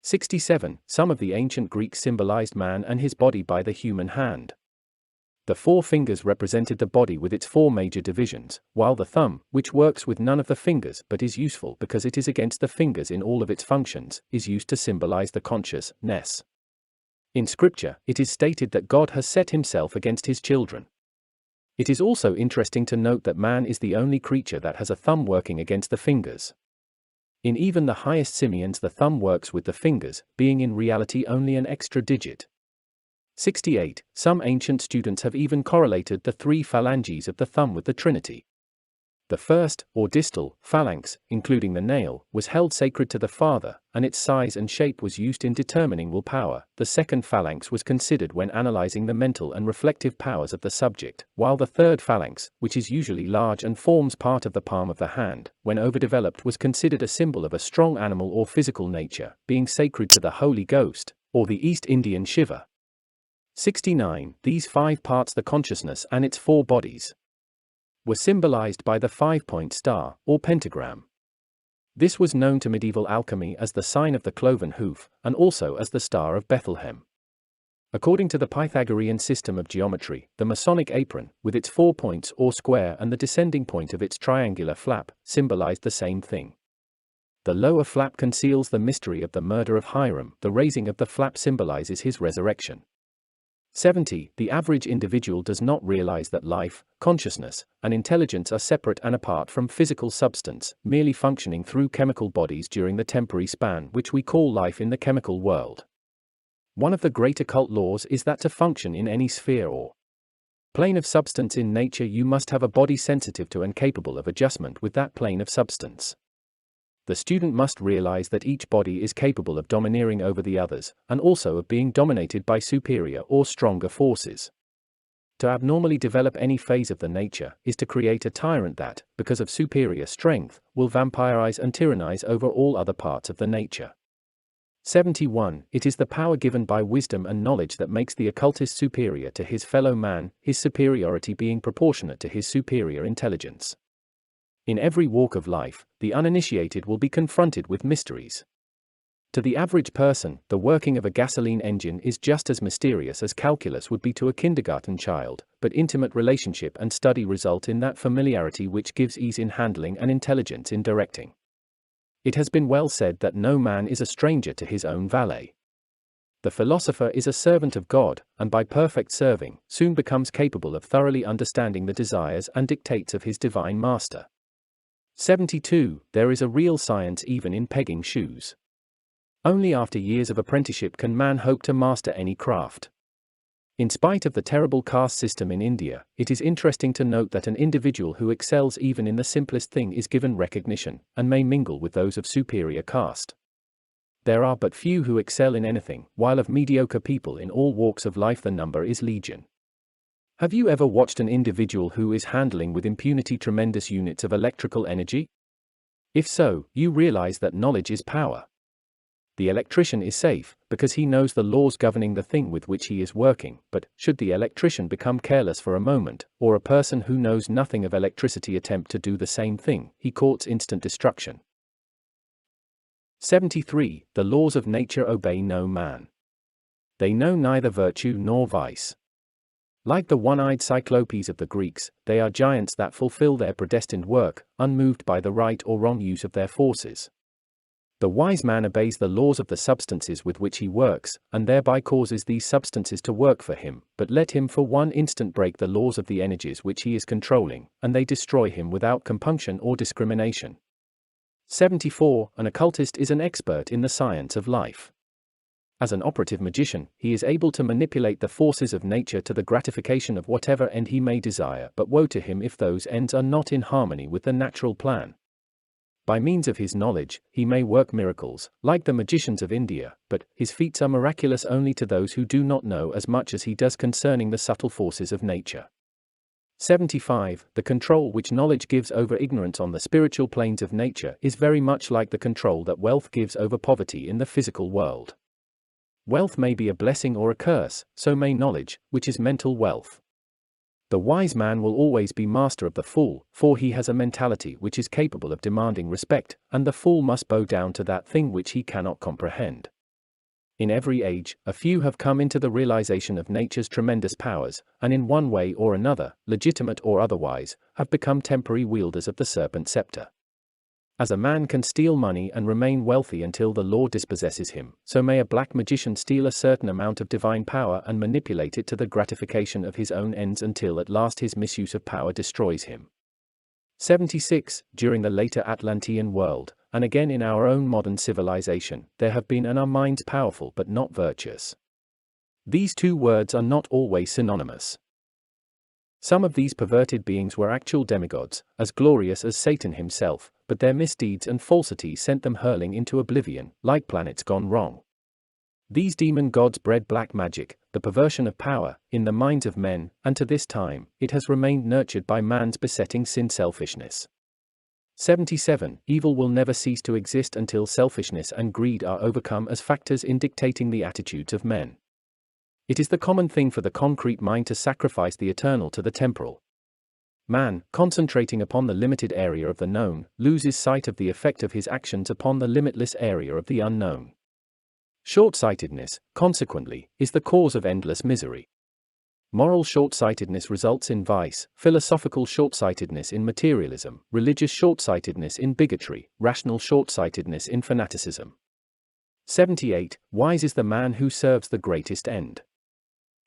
67. Some of the ancient Greeks symbolized man and his body by the human hand. The four fingers represented the body with its four major divisions, while the thumb, which works with none of the fingers but is useful because it is against the fingers in all of its functions, is used to symbolize the consciousness. In Scripture, it is stated that God has set himself against his children. It is also interesting to note that man is the only creature that has a thumb working against the fingers. In even the highest simians, the thumb works with the fingers, being in reality only an extra digit. 68. Some ancient students have even correlated the three phalanges of the thumb with the Trinity. The first, or distal, phalanx, including the nail, was held sacred to the Father, and its size and shape was used in determining will power. The second phalanx was considered when analyzing the mental and reflective powers of the subject, while the third phalanx, which is usually large and forms part of the palm of the hand, when overdeveloped was considered a symbol of a strong animal or physical nature, being sacred to the Holy Ghost, or the East Indian Shiva. 69. These 5 parts, the consciousness and its 4 bodies, were symbolized by the 5-point star, or pentagram. This was known to medieval alchemy as the sign of the cloven hoof, and also as the Star of Bethlehem. According to the Pythagorean system of geometry, the Masonic apron, with its 4 points or square and the descending point of its triangular flap, symbolized the same thing. The lower flap conceals the mystery of the murder of Hiram. The raising of the flap symbolizes his resurrection. 70. The average individual does not realize that life, consciousness, and intelligence are separate and apart from physical substance, merely functioning through chemical bodies during the temporary span which we call life in the chemical world. One of the great occult laws is that to function in any sphere or plane of substance in nature, you must have a body sensitive to and capable of adjustment with that plane of substance. The student must realize that each body is capable of domineering over the others, and also of being dominated by superior or stronger forces. To abnormally develop any phase of the nature is to create a tyrant that, because of superior strength, will vampirize and tyrannize over all other parts of the nature. 71. It is the power given by wisdom and knowledge that makes the occultist superior to his fellow man, his superiority being proportionate to his superior intelligence. In every walk of life, the uninitiated will be confronted with mysteries. To the average person, the working of a gasoline engine is just as mysterious as calculus would be to a kindergarten child, but intimate relationship and study result in that familiarity which gives ease in handling and intelligence in directing. It has been well said that no man is a stranger to his own valet. The philosopher is a servant of God, and by perfect serving, soon becomes capable of thoroughly understanding the desires and dictates of his divine master. 72. There is a real science even in pegging shoes. Only after years of apprenticeship can man hope to master any craft. In spite of the terrible caste system in India, it is interesting to note that an individual who excels even in the simplest thing is given recognition, and may mingle with those of superior caste. There are but few who excel in anything, while of mediocre people in all walks of life the number is legion. Have you ever watched an individual who is handling with impunity tremendous units of electrical energy? If so, you realize that knowledge is power. The electrician is safe, because he knows the laws governing the thing with which he is working, but, should the electrician become careless for a moment, or a person who knows nothing of electricity attempt to do the same thing, he courts instant destruction. 73. The laws of nature obey no man. They know neither virtue nor vice. Like the one-eyed cyclopes of the Greeks, they are giants that fulfill their predestined work, unmoved by the right or wrong use of their forces. The wise man obeys the laws of the substances with which he works, and thereby causes these substances to work for him, but let him for one instant break the laws of the energies which he is controlling, and they destroy him without compunction or discrimination. 74. An occultist is an expert in the science of life. As an operative magician, he is able to manipulate the forces of nature to the gratification of whatever end he may desire, but woe to him if those ends are not in harmony with the natural plan. By means of his knowledge, he may work miracles, like the magicians of India, but his feats are miraculous only to those who do not know as much as he does concerning the subtle forces of nature. 75. The control which knowledge gives over ignorance on the spiritual planes of nature is very much like the control that wealth gives over poverty in the physical world. Wealth may be a blessing or a curse, so may knowledge, which is mental wealth. The wise man will always be master of the fool, for he has a mentality which is capable of demanding respect, and the fool must bow down to that thing which he cannot comprehend. In every age, a few have come into the realization of nature's tremendous powers, and in one way or another, legitimate or otherwise, have become temporary wielders of the serpent scepter. As a man can steal money and remain wealthy until the law dispossesses him, so may a black magician steal a certain amount of divine power and manipulate it to the gratification of his own ends until at last his misuse of power destroys him. 76. During the later Atlantean world, and again in our own modern civilization, there have been and are minds powerful but not virtuous. These two words are not always synonymous. Some of these perverted beings were actual demigods, as glorious as Satan himself, but their misdeeds and falsity sent them hurling into oblivion, like planets gone wrong. These demon gods bred black magic, the perversion of power, in the minds of men, and to this time, it has remained nurtured by man's besetting sin-selfishness. 77. Evil will never cease to exist until selfishness and greed are overcome as factors in dictating the attitudes of men. It is the common thing for the concrete mind to sacrifice the eternal to the temporal. Man, concentrating upon the limited area of the known, loses sight of the effect of his actions upon the limitless area of the unknown. Short-sightedness, consequently, is the cause of endless misery. Moral short-sightedness results in vice, philosophical short-sightedness in materialism, religious short-sightedness in bigotry, rational short-sightedness in fanaticism. 78. Wise is the man who serves the greatest end.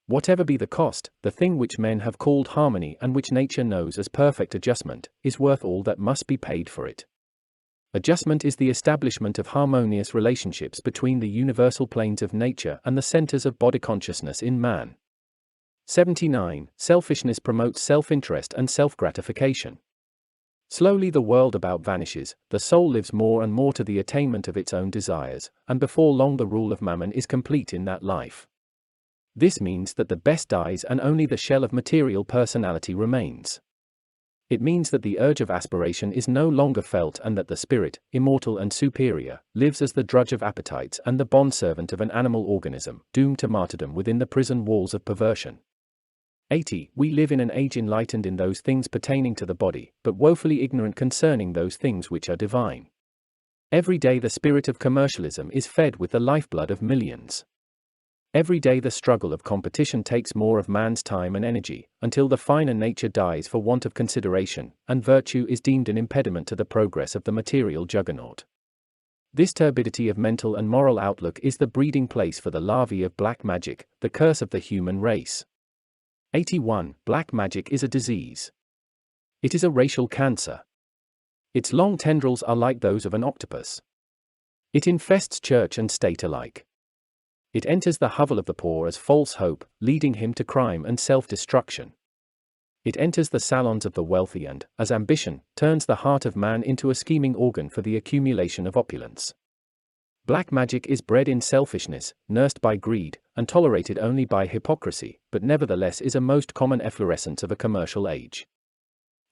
Whatever be the cost, the thing which men have called harmony and which nature knows as perfect adjustment, is worth all that must be paid for it. Adjustment is the establishment of harmonious relationships between the universal planes of nature and the centers of body consciousness in man. 79. Selfishness promotes self-interest and self-gratification. Slowly the world about vanishes, the soul lives more and more to the attainment of its own desires, and before long the rule of mammon is complete in that life. This means that the best dies and only the shell of material personality remains. It means that the urge of aspiration is no longer felt and that the spirit, immortal and superior, lives as the drudge of appetites and the bondservant of an animal organism, doomed to martyrdom within the prison walls of perversion. 80. We live in an age enlightened in those things pertaining to the body, but woefully ignorant concerning those things which are divine. Every day the spirit of commercialism is fed with the lifeblood of millions. Every day the struggle of competition takes more of man's time and energy, until the finer nature dies for want of consideration, and virtue is deemed an impediment to the progress of the material juggernaut. This turbidity of mental and moral outlook is the breeding place for the larvae of black magic, the curse of the human race. 81. Black magic is a disease. It is a racial cancer. Its long tendrils are like those of an octopus. It infests church and state alike. It enters the hovel of the poor as false hope, leading him to crime and self-destruction. It enters the salons of the wealthy and, as ambition, turns the heart of man into a scheming organ for the accumulation of opulence. Black magic is bred in selfishness, nursed by greed, and tolerated only by hypocrisy, but nevertheless is a most common efflorescence of a commercial age.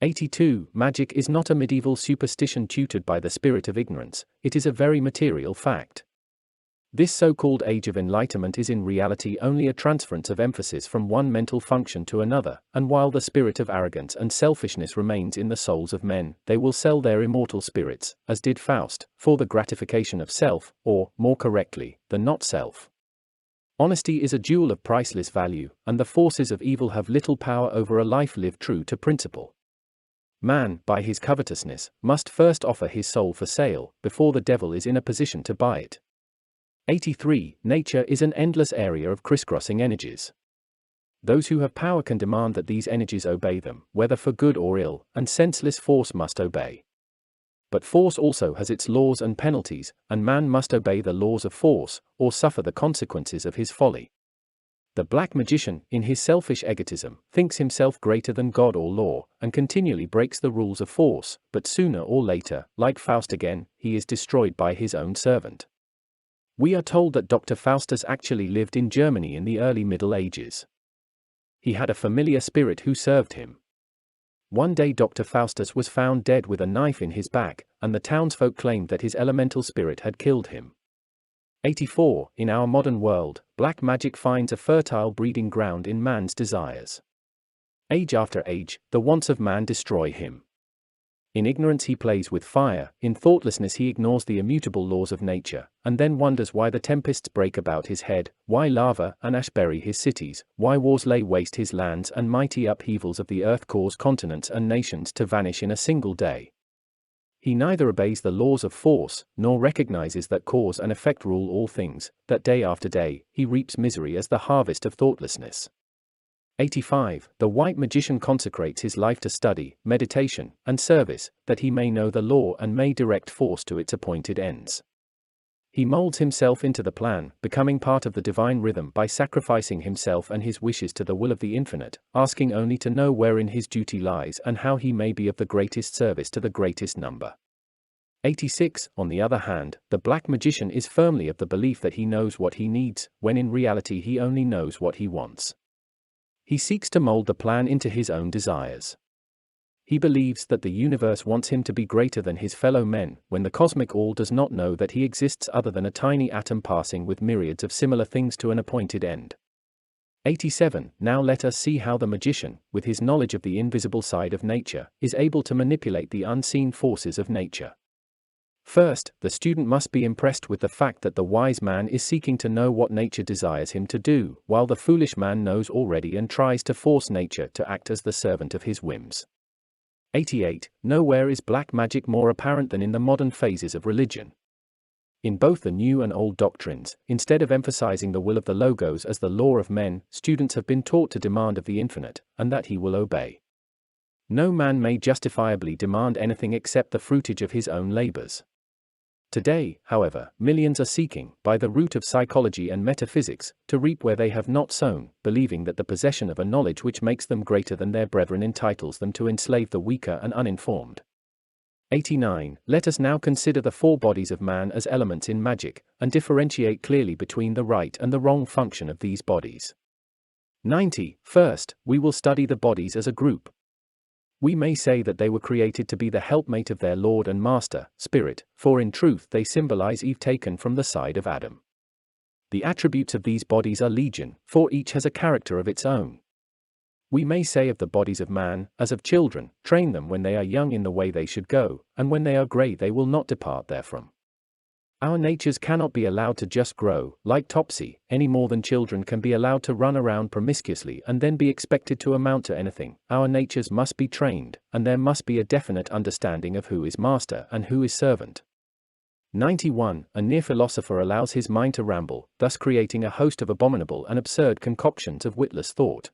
82. Magic is not a medieval superstition tutored by the spirit of ignorance, it is a very material fact. This so-called age of enlightenment is in reality only a transference of emphasis from one mental function to another, and while the spirit of arrogance and selfishness remains in the souls of men, they will sell their immortal spirits, as did Faust, for the gratification of self, or, more correctly, the not-self. Honesty is a jewel of priceless value, and the forces of evil have little power over a life lived true to principle. Man, by his covetousness, must first offer his soul for sale, before the devil is in a position to buy it. 83. Nature is an endless area of crisscrossing energies. Those who have power can demand that these energies obey them, whether for good or ill, and senseless force must obey. But force also has its laws and penalties, and man must obey the laws of force, or suffer the consequences of his folly. The black magician, in his selfish egotism, thinks himself greater than God or law, and continually breaks the rules of force, but sooner or later, like Faust again, he is destroyed by his own servant. We are told that Dr. Faustus actually lived in Germany in the early Middle Ages. He had a familiar spirit who served him. One day Dr. Faustus was found dead with a knife in his back, and the townsfolk claimed that his elemental spirit had killed him. 84. In our modern world, black magic finds a fertile breeding ground in man's desires. Age after age, the wants of man destroy him. In ignorance he plays with fire, in thoughtlessness he ignores the immutable laws of nature, and then wonders why the tempests break about his head, why lava and ash bury his cities, why wars lay waste his lands and mighty upheavals of the earth cause continents and nations to vanish in a single day. He neither obeys the laws of force, nor recognizes that cause and effect rule all things, that day after day, he reaps misery as the harvest of thoughtlessness. 85. The white magician consecrates his life to study, meditation, and service, that he may know the law and may direct force to its appointed ends. He molds himself into the plan, becoming part of the divine rhythm by sacrificing himself and his wishes to the will of the infinite, asking only to know wherein his duty lies and how he may be of the greatest service to the greatest number. 86. On the other hand, the black magician is firmly of the belief that he knows what he needs, when in reality he only knows what he wants. He seeks to mold the plan into his own desires. He believes that the universe wants him to be greater than his fellow men, when the cosmic all does not know that he exists other than a tiny atom passing with myriads of similar things to an appointed end. 87. Now let us see how the magician, with his knowledge of the invisible side of nature, is able to manipulate the unseen forces of nature. First, the student must be impressed with the fact that the wise man is seeking to know what nature desires him to do, while the foolish man knows already and tries to force nature to act as the servant of his whims. 88. Nowhere is black magic more apparent than in the modern phases of religion. In both the new and old doctrines, instead of emphasizing the will of the Logos as the law of men, students have been taught to demand of the infinite, and that he will obey. No man may justifiably demand anything except the fruitage of his own labors. Today, however, millions are seeking, by the root of psychology and metaphysics, to reap where they have not sown, believing that the possession of a knowledge which makes them greater than their brethren entitles them to enslave the weaker and uninformed. 89. Let us now consider the four bodies of man as elements in magic, and differentiate clearly between the right and the wrong function of these bodies. 90. First, we will study the bodies as a group. We may say that they were created to be the helpmate of their Lord and Master, Spirit, for in truth they symbolize Eve taken from the side of Adam. The attributes of these bodies are legion, for each has a character of its own. We may say of the bodies of man, as of children, train them when they are young in the way they should go, and when they are grey they will not depart therefrom. Our natures cannot be allowed to just grow, like Topsy, any more than children can be allowed to run around promiscuously and then be expected to amount to anything. Our natures must be trained, and there must be a definite understanding of who is master and who is servant. 91. A near philosopher allows his mind to ramble, thus creating a host of abominable and absurd concoctions of witless thought.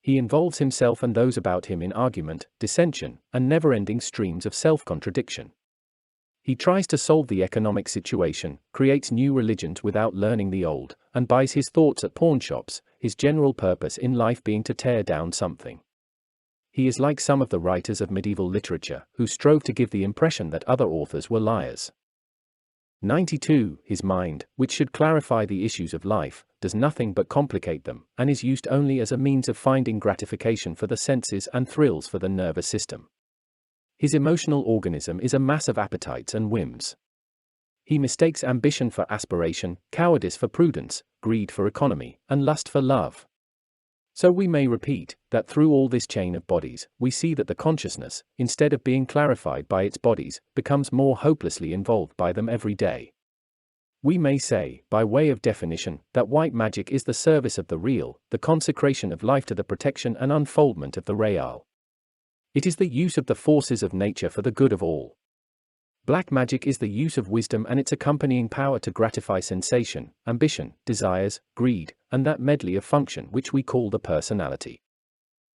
He involves himself and those about him in argument, dissension, and never-ending streams of self-contradiction. He tries to solve the economic situation, creates new religions without learning the old, and buys his thoughts at pawnshops, his general purpose in life being to tear down something. He is like some of the writers of medieval literature, who strove to give the impression that other authors were liars. 92. His mind, which should clarify the issues of life, does nothing but complicate them, and is used only as a means of finding gratification for the senses and thrills for the nervous system. His emotional organism is a mass of appetites and whims. He mistakes ambition for aspiration, cowardice for prudence, greed for economy, and lust for love. So we may repeat, that through all this chain of bodies, we see that the consciousness, instead of being clarified by its bodies, becomes more hopelessly involved by them every day. We may say, by way of definition, that white magic is the service of the real, the consecration of life to the protection and unfoldment of the real. It is the use of the forces of nature for the good of all. Black magic is the use of wisdom and its accompanying power to gratify sensation, ambition, desires, greed, and that medley of function which we call the personality.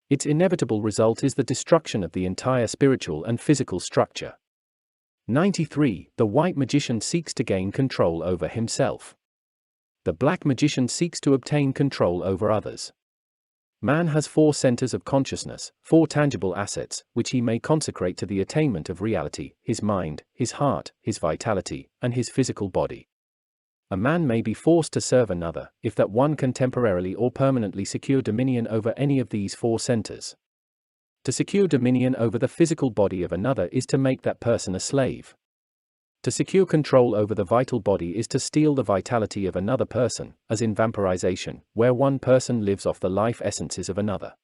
Its inevitable result is the destruction of the entire spiritual and physical structure. 93. The white magician seeks to gain control over himself. The black magician seeks to obtain control over others. Man has 4 centers of consciousness, 4 tangible assets, which he may consecrate to the attainment of reality: his mind, his heart, his vitality, and his physical body. A man may be forced to serve another, if that one can temporarily or permanently secure dominion over any of these 4 centers. To secure dominion over the physical body of another is to make that person a slave. To secure control over the vital body is to steal the vitality of another person, as in vampirization, where one person lives off the life essences of another.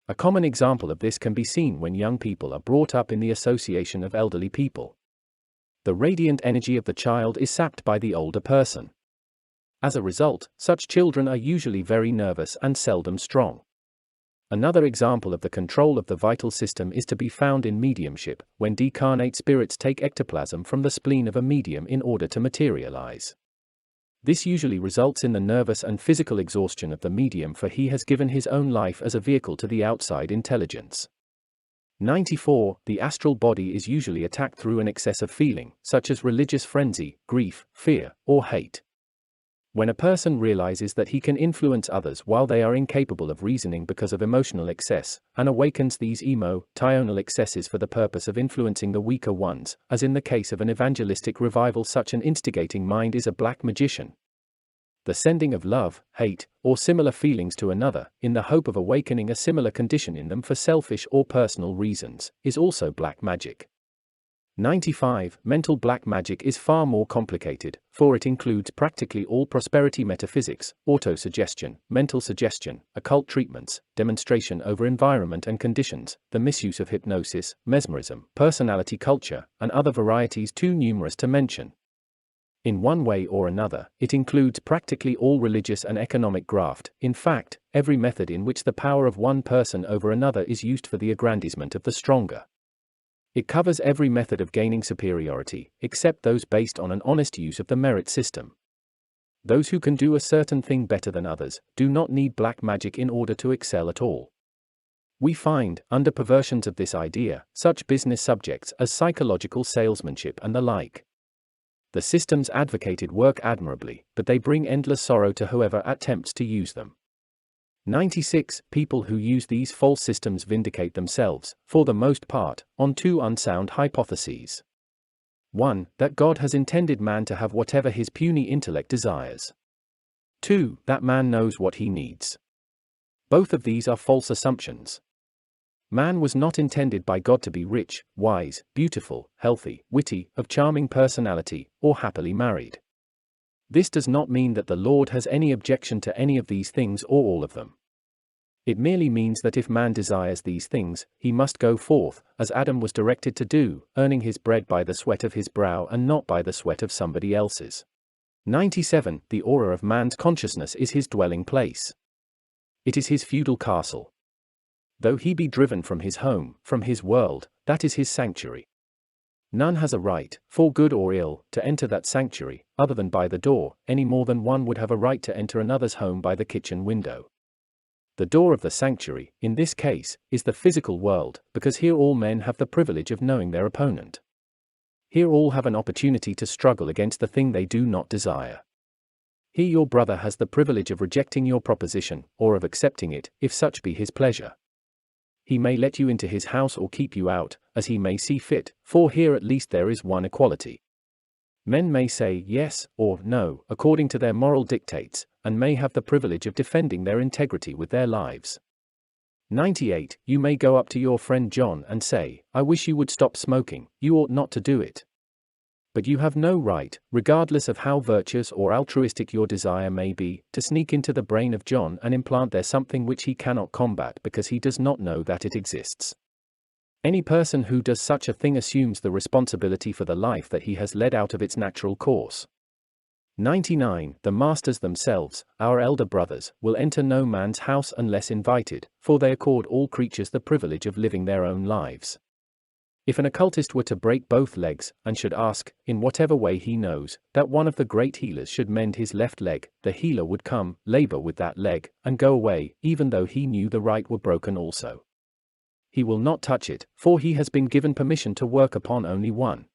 A common example of this can be seen when young people are brought up in the association of elderly people. The radiant energy of the child is sapped by the older person. As a result, such children are usually very nervous and seldom strong. Another example of the control of the vital system is to be found in mediumship, when decarnate spirits take ectoplasm from the spleen of a medium in order to materialize. This usually results in the nervous and physical exhaustion of the medium, for he has given his own life as a vehicle to the outside intelligence. 94. The astral body is usually attacked through an excess of feeling, such as religious frenzy, grief, fear, or hate. When a person realizes that he can influence others while they are incapable of reasoning because of emotional excess, and awakens these emotional excesses for the purpose of influencing the weaker ones, as in the case of an evangelistic revival, such an instigating mind is a black magician. The sending of love, hate, or similar feelings to another, in the hope of awakening a similar condition in them for selfish or personal reasons, is also black magic. 95. Mental black magic is far more complicated, for it includes practically all prosperity metaphysics, autosuggestion, mental suggestion, occult treatments, demonstration over environment and conditions, the misuse of hypnosis, mesmerism, personality culture, and other varieties too numerous to mention. In one way or another, it includes practically all religious and economic graft, in fact, every method in which the power of one person over another is used for the aggrandizement of the stronger. It covers every method of gaining superiority, except those based on an honest use of the merit system. Those who can do a certain thing better than others, do not need black magic in order to excel at all. We find, under perversions of this idea, such business subjects as psychological salesmanship and the like. The systems advocated work admirably, but they bring endless sorrow to whoever attempts to use them. 96. People who use these false systems vindicate themselves, for the most part, on 2 unsound hypotheses. 1. That God has intended man to have whatever his puny intellect desires. 2. That man knows what he needs. Both of these are false assumptions. Man was not intended by God to be rich, wise, beautiful, healthy, witty, of charming personality, or happily married. This does not mean that the Lord has any objection to any of these things or all of them. It merely means that if man desires these things, he must go forth, as Adam was directed to do, earning his bread by the sweat of his brow and not by the sweat of somebody else's. 97. The aura of man's consciousness is his dwelling place. It is his feudal castle. Though he be driven from his home, from his world, that is his sanctuary. None has a right, for good or ill, to enter that sanctuary, other than by the door, any more than one would have a right to enter another's home by the kitchen window. The door of the sanctuary, in this case, is the physical world, because here all men have the privilege of knowing their opponent. Here all have an opportunity to struggle against the thing they do not desire. Here your brother has the privilege of rejecting your proposition, or of accepting it, if such be his pleasure. He may let you into his house or keep you out, as he may see fit, for here at least there is one equality. Men may say yes or no, according to their moral dictates, and may have the privilege of defending their integrity with their lives. 98. You may go up to your friend John and say, "I wish you would stop smoking, you ought not to do it." But you have no right, regardless of how virtuous or altruistic your desire may be, to sneak into the brain of John and implant there something which he cannot combat because he does not know that it exists. Any person who does such a thing assumes the responsibility for the life that he has led out of its natural course. 99. The masters themselves, our elder brothers, will enter no man's house unless invited, for they accord all creatures the privilege of living their own lives. If an occultist were to break both legs, and should ask, in whatever way he knows, that one of the great healers should mend his left leg, the healer would come, labor with that leg, and go away, even though he knew the right were broken also. He will not touch it, for he has been given permission to work upon only one.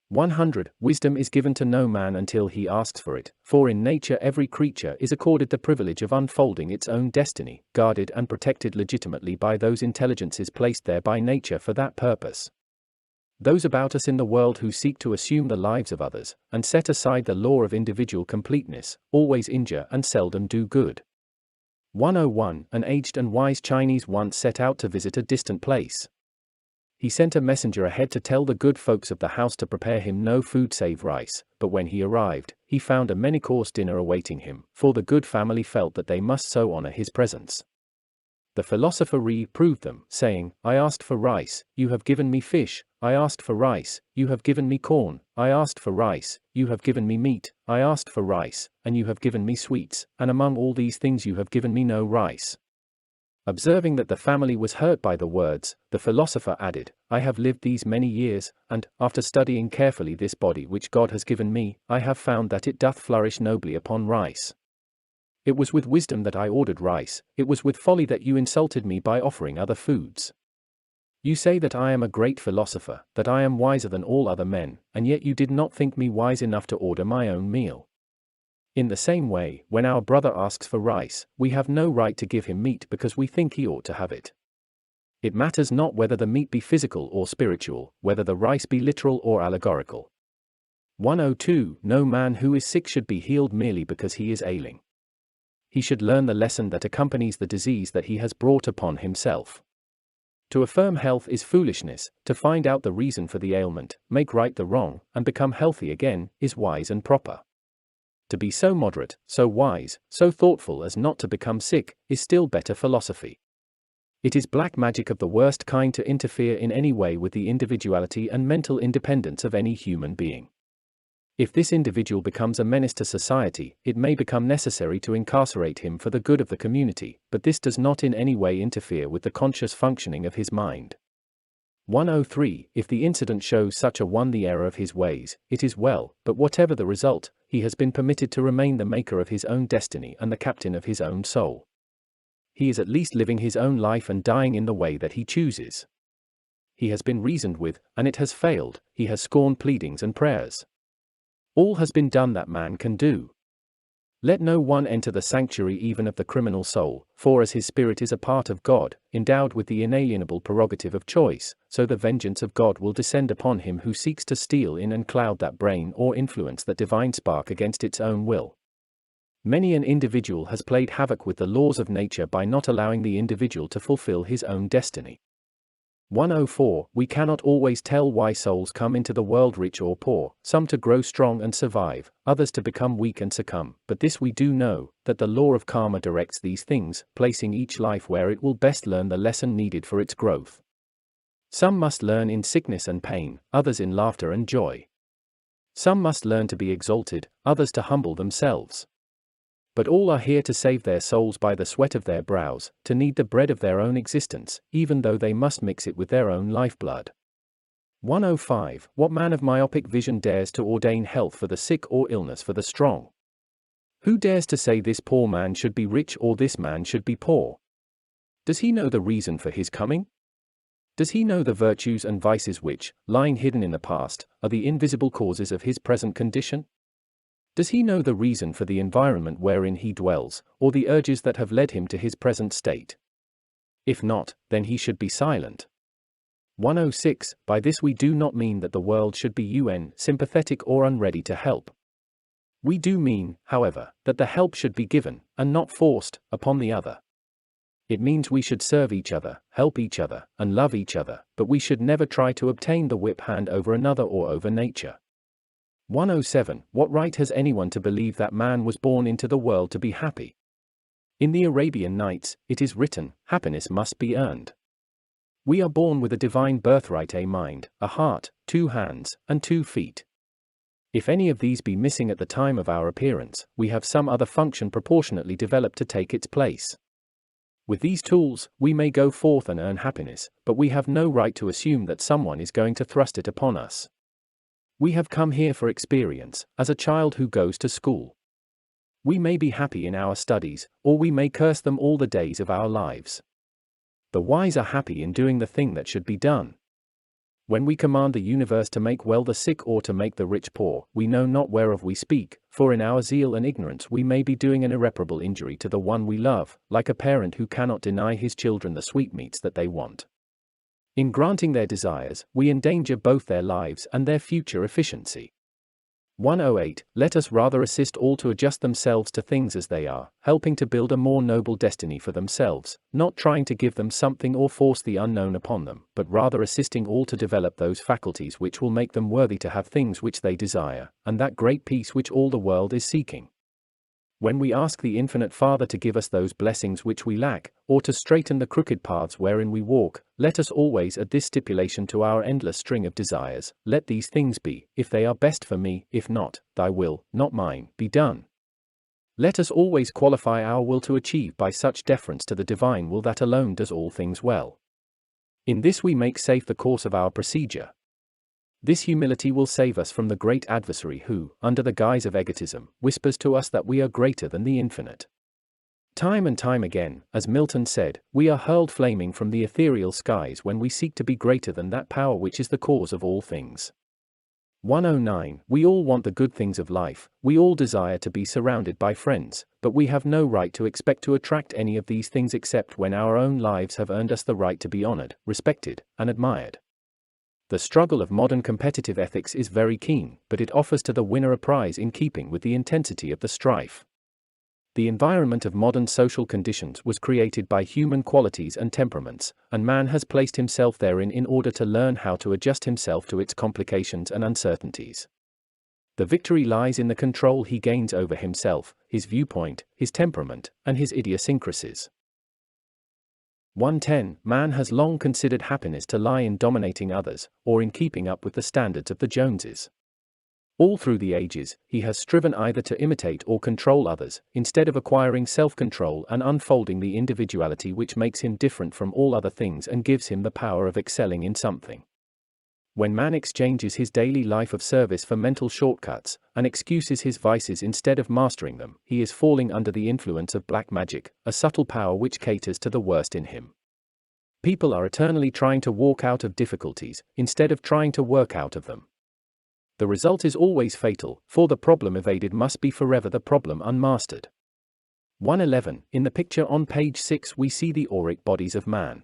100. Wisdom is given to no man until he asks for it, for in nature every creature is accorded the privilege of unfolding its own destiny, guarded and protected legitimately by those intelligences placed there by nature for that purpose. Those about us in the world who seek to assume the lives of others, and set aside the law of individual completeness, always injure and seldom do good. 101. An aged and wise Chinese once set out to visit a distant place. He sent a messenger ahead to tell the good folks of the house to prepare him no food save rice, but when he arrived, he found a many-course dinner awaiting him, for the good family felt that they must so honor his presence. The philosopher reproved them, saying, I asked for rice, you have given me fish, I asked for rice, you have given me corn, I asked for rice, you have given me meat, I asked for rice, and you have given me sweets, and among all these things you have given me no rice. Observing that the family was hurt by the words, the philosopher added, I have lived these many years, and, after studying carefully this body which God has given me, I have found that it doth flourish nobly upon rice. It was with wisdom that I ordered rice, it was with folly that you insulted me by offering other foods. You say that I am a great philosopher, that I am wiser than all other men, and yet you did not think me wise enough to order my own meal. In the same way, when our brother asks for rice, we have no right to give him meat because we think he ought to have it. It matters not whether the meat be physical or spiritual, whether the rice be literal or allegorical. 102. No man who is sick should be healed merely because he is ailing. He should learn the lesson that accompanies the disease that he has brought upon himself. To affirm health is foolishness, to find out the reason for the ailment, make right the wrong, and become healthy again, is wise and proper. To be so moderate, so wise, so thoughtful as not to become sick, is still better philosophy. It is black magic of the worst kind to interfere in any way with the individuality and mental independence of any human being. If this individual becomes a menace to society, it may become necessary to incarcerate him for the good of the community, but this does not in any way interfere with the conscious functioning of his mind. 103. If the incident shows such a one the error of his ways, it is well, but whatever the result, he has been permitted to remain the maker of his own destiny and the captain of his own soul. He is at least living his own life and dying in the way that he chooses. He has been reasoned with, and it has failed, he has scorned pleadings and prayers. All has been done that man can do. Let no one enter the sanctuary even of the criminal soul, for as his spirit is a part of God, endowed with the inalienable prerogative of choice, so the vengeance of God will descend upon him who seeks to steal in and cloud that brain or influence that divine spark against its own will. Many an individual has played havoc with the laws of nature by not allowing the individual to fulfill his own destiny. 104. We cannot always tell why souls come into the world rich or poor, some to grow strong and survive, others to become weak and succumb, but this we do know, that the law of karma directs these things, placing each life where it will best learn the lesson needed for its growth. Some must learn in sickness and pain, others in laughter and joy. Some must learn to be exalted, others to humble themselves. But all are here to save their souls by the sweat of their brows, to knead the bread of their own existence, even though they must mix it with their own lifeblood. 105. What man of myopic vision dares to ordain health for the sick or illness for the strong? Who dares to say this poor man should be rich or this man should be poor? Does he know the reason for his coming? Does he know the virtues and vices which, lying hidden in the past, are the invisible causes of his present condition? Does he know the reason for the environment wherein he dwells, or the urges that have led him to his present state? If not, then he should be silent. 106. By this we do not mean that the world should be sympathetic or unready to help. We do mean, however, that the help should be given, and not forced, upon the other. It means we should serve each other, help each other, and love each other, but we should never try to obtain the whip hand over another or over nature. 107. What right has anyone to believe that man was born into the world to be happy? In the Arabian Nights, it is written, happiness must be earned. We are born with a divine birthright, a mind, a heart, 2 hands, and 2 feet. If any of these be missing at the time of our appearance, we have some other function proportionately developed to take its place. With these tools, we may go forth and earn happiness, but we have no right to assume that someone is going to thrust it upon us. We have come here for experience, as a child who goes to school. We may be happy in our studies, or we may curse them all the days of our lives. The wise are happy in doing the thing that should be done. When we command the universe to make well the sick or to make the rich poor, we know not whereof we speak, for in our zeal and ignorance we may be doing an irreparable injury to the one we love, like a parent who cannot deny his children the sweetmeats that they want. In granting their desires, we endanger both their lives and their future efficiency. 108. Let us rather assist all to adjust themselves to things as they are, helping to build a more noble destiny for themselves, not trying to give them something or force the unknown upon them, but rather assisting all to develop those faculties which will make them worthy to have things which they desire, and that great peace which all the world is seeking. When we ask the Infinite Father to give us those blessings which we lack, or to straighten the crooked paths wherein we walk, let us always add this stipulation to our endless string of desires: let these things be, if they are best for me; if not, thy will, not mine, be done. Let us always qualify our will to achieve by such deference to the divine will that alone does all things well. In this we make safe the course of our procedure. This humility will save us from the great adversary who, under the guise of egotism, whispers to us that we are greater than the infinite. Time and time again, as Milton said, we are hurled flaming from the ethereal skies when we seek to be greater than that power which is the cause of all things. 109. We all want the good things of life, we all desire to be surrounded by friends, but we have no right to expect to attract any of these things except when our own lives have earned us the right to be honored, respected, and admired. The struggle of modern competitive ethics is very keen, but it offers to the winner a prize in keeping with the intensity of the strife. The environment of modern social conditions was created by human qualities and temperaments, and man has placed himself therein in order to learn how to adjust himself to its complications and uncertainties. The victory lies in the control he gains over himself, his viewpoint, his temperament, and his idiosyncrasies. 110. Man has long considered happiness to lie in dominating others, or in keeping up with the standards of the Joneses. All through the ages, he has striven either to imitate or control others, instead of acquiring self-control and unfolding the individuality which makes him different from all other things and gives him the power of excelling in something. When man exchanges his daily life of service for mental shortcuts, and excuses his vices instead of mastering them, he is falling under the influence of black magic, a subtle power which caters to the worst in him. People are eternally trying to walk out of difficulties, instead of trying to work out of them. The result is always fatal, for the problem evaded must be forever the problem unmastered. 111. In the picture on page 6 we see the auric bodies of man.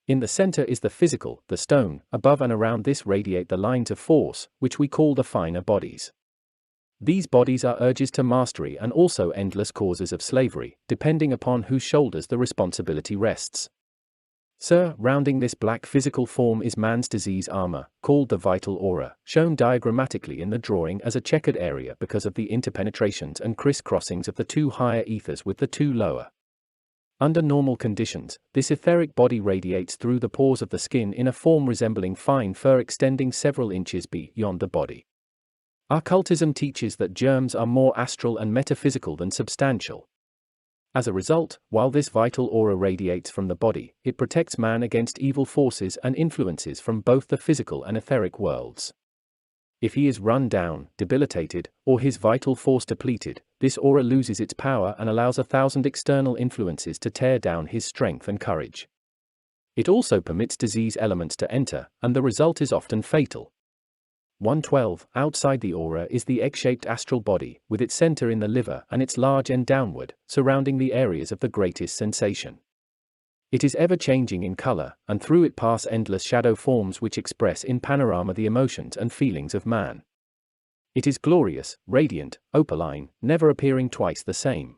In the center is the physical, the stone; above and around this radiate the lines of force, which we call the finer bodies. These bodies are urges to mastery and also endless causes of slavery, depending upon whose shoulders the responsibility rests. Surrounding this black physical form is man's disease armor, called the vital aura, shown diagrammatically in the drawing as a checkered area because of the interpenetrations and criss-crossings of the two higher ethers with the two lower. Under normal conditions, this etheric body radiates through the pores of the skin in a form resembling fine fur extending several inches beyond the body. Occultism teaches that germs are more astral and metaphysical than substantial. As a result, while this vital aura radiates from the body, it protects man against evil forces and influences from both the physical and etheric worlds. If he is run down, debilitated, or his vital force depleted, this aura loses its power and allows 1,000 external influences to tear down his strength and courage. It also permits disease elements to enter, and the result is often fatal. 112. Outside the aura is the egg-shaped astral body, with its center in the liver and its large end downward, surrounding the areas of the greatest sensation. It is ever-changing in color, and through it pass endless shadow forms which express in panorama the emotions and feelings of man. It is glorious, radiant, opaline, never appearing twice the same.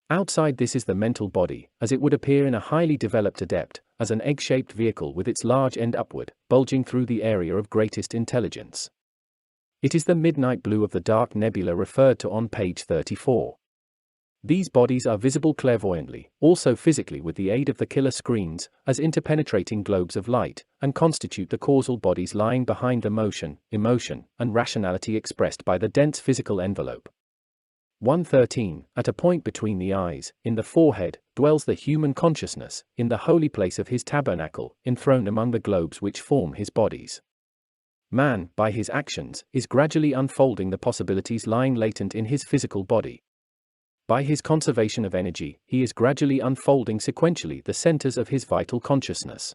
Outside this is the mental body, as it would appear in a highly developed adept, as an egg-shaped vehicle with its large end upward, bulging through the area of greatest intelligence. It is the midnight blue of the dark nebula referred to on page 34. These bodies are visible clairvoyantly, also physically with the aid of the killer screens, as interpenetrating globes of light, and constitute the causal bodies lying behind the motion, emotion, and rationality expressed by the dense physical envelope. 113. At a point between the eyes, in the forehead, dwells the human consciousness, in the holy place of his tabernacle, enthroned among the globes which form his bodies. Man, by his actions, is gradually unfolding the possibilities lying latent in his physical body. By his conservation of energy, he is gradually unfolding sequentially the centers of his vital consciousness.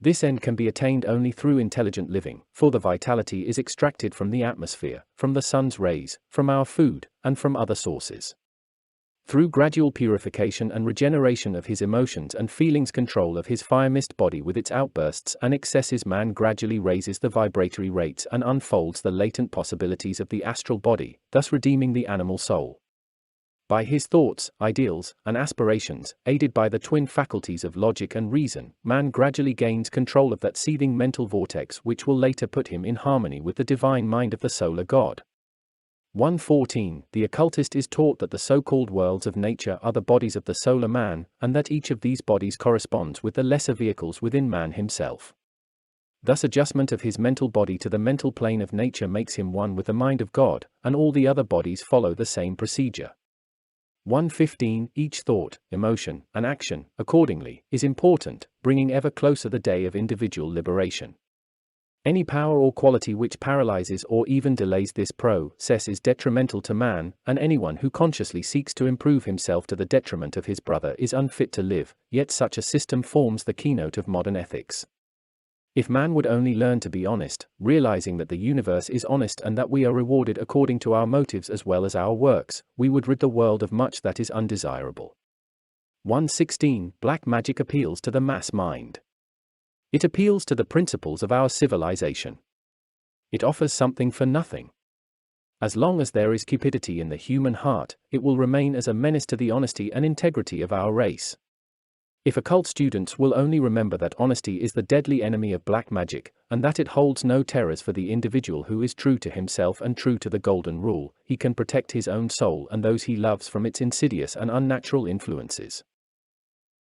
This end can be attained only through intelligent living, for the vitality is extracted from the atmosphere, from the sun's rays, from our food, and from other sources. Through gradual purification and regeneration of his emotions and feelings, control of his fire-mist body with its outbursts and excesses, man gradually raises the vibratory rates and unfolds the latent possibilities of the astral body, thus redeeming the animal soul. By his thoughts, ideals, and aspirations, aided by the twin faculties of logic and reason, man gradually gains control of that seething mental vortex which will later put him in harmony with the divine mind of the solar god. 114. The occultist is taught that the so-called worlds of nature are the bodies of the solar man, and that each of these bodies corresponds with the lesser vehicles within man himself. Thus adjustment of his mental body to the mental plane of nature makes him one with the mind of God, and all the other bodies follow the same procedure. 115. Each thought, emotion, and action, accordingly, is important, bringing ever closer the day of individual liberation. Any power or quality which paralyzes or even delays this process is detrimental to man, and anyone who consciously seeks to improve himself to the detriment of his brother is unfit to live, yet such a system forms the keynote of modern ethics. If man would only learn to be honest, realizing that the universe is honest and that we are rewarded according to our motives as well as our works, we would rid the world of much that is undesirable. 116. Black magic appeals to the mass mind. It appeals to the principles of our civilization. It offers something for nothing. As long as there is cupidity in the human heart, it will remain as a menace to the honesty and integrity of our race. If occult students will only remember that honesty is the deadly enemy of black magic, and that it holds no terrors for the individual who is true to himself and true to the golden rule, he can protect his own soul and those he loves from its insidious and unnatural influences.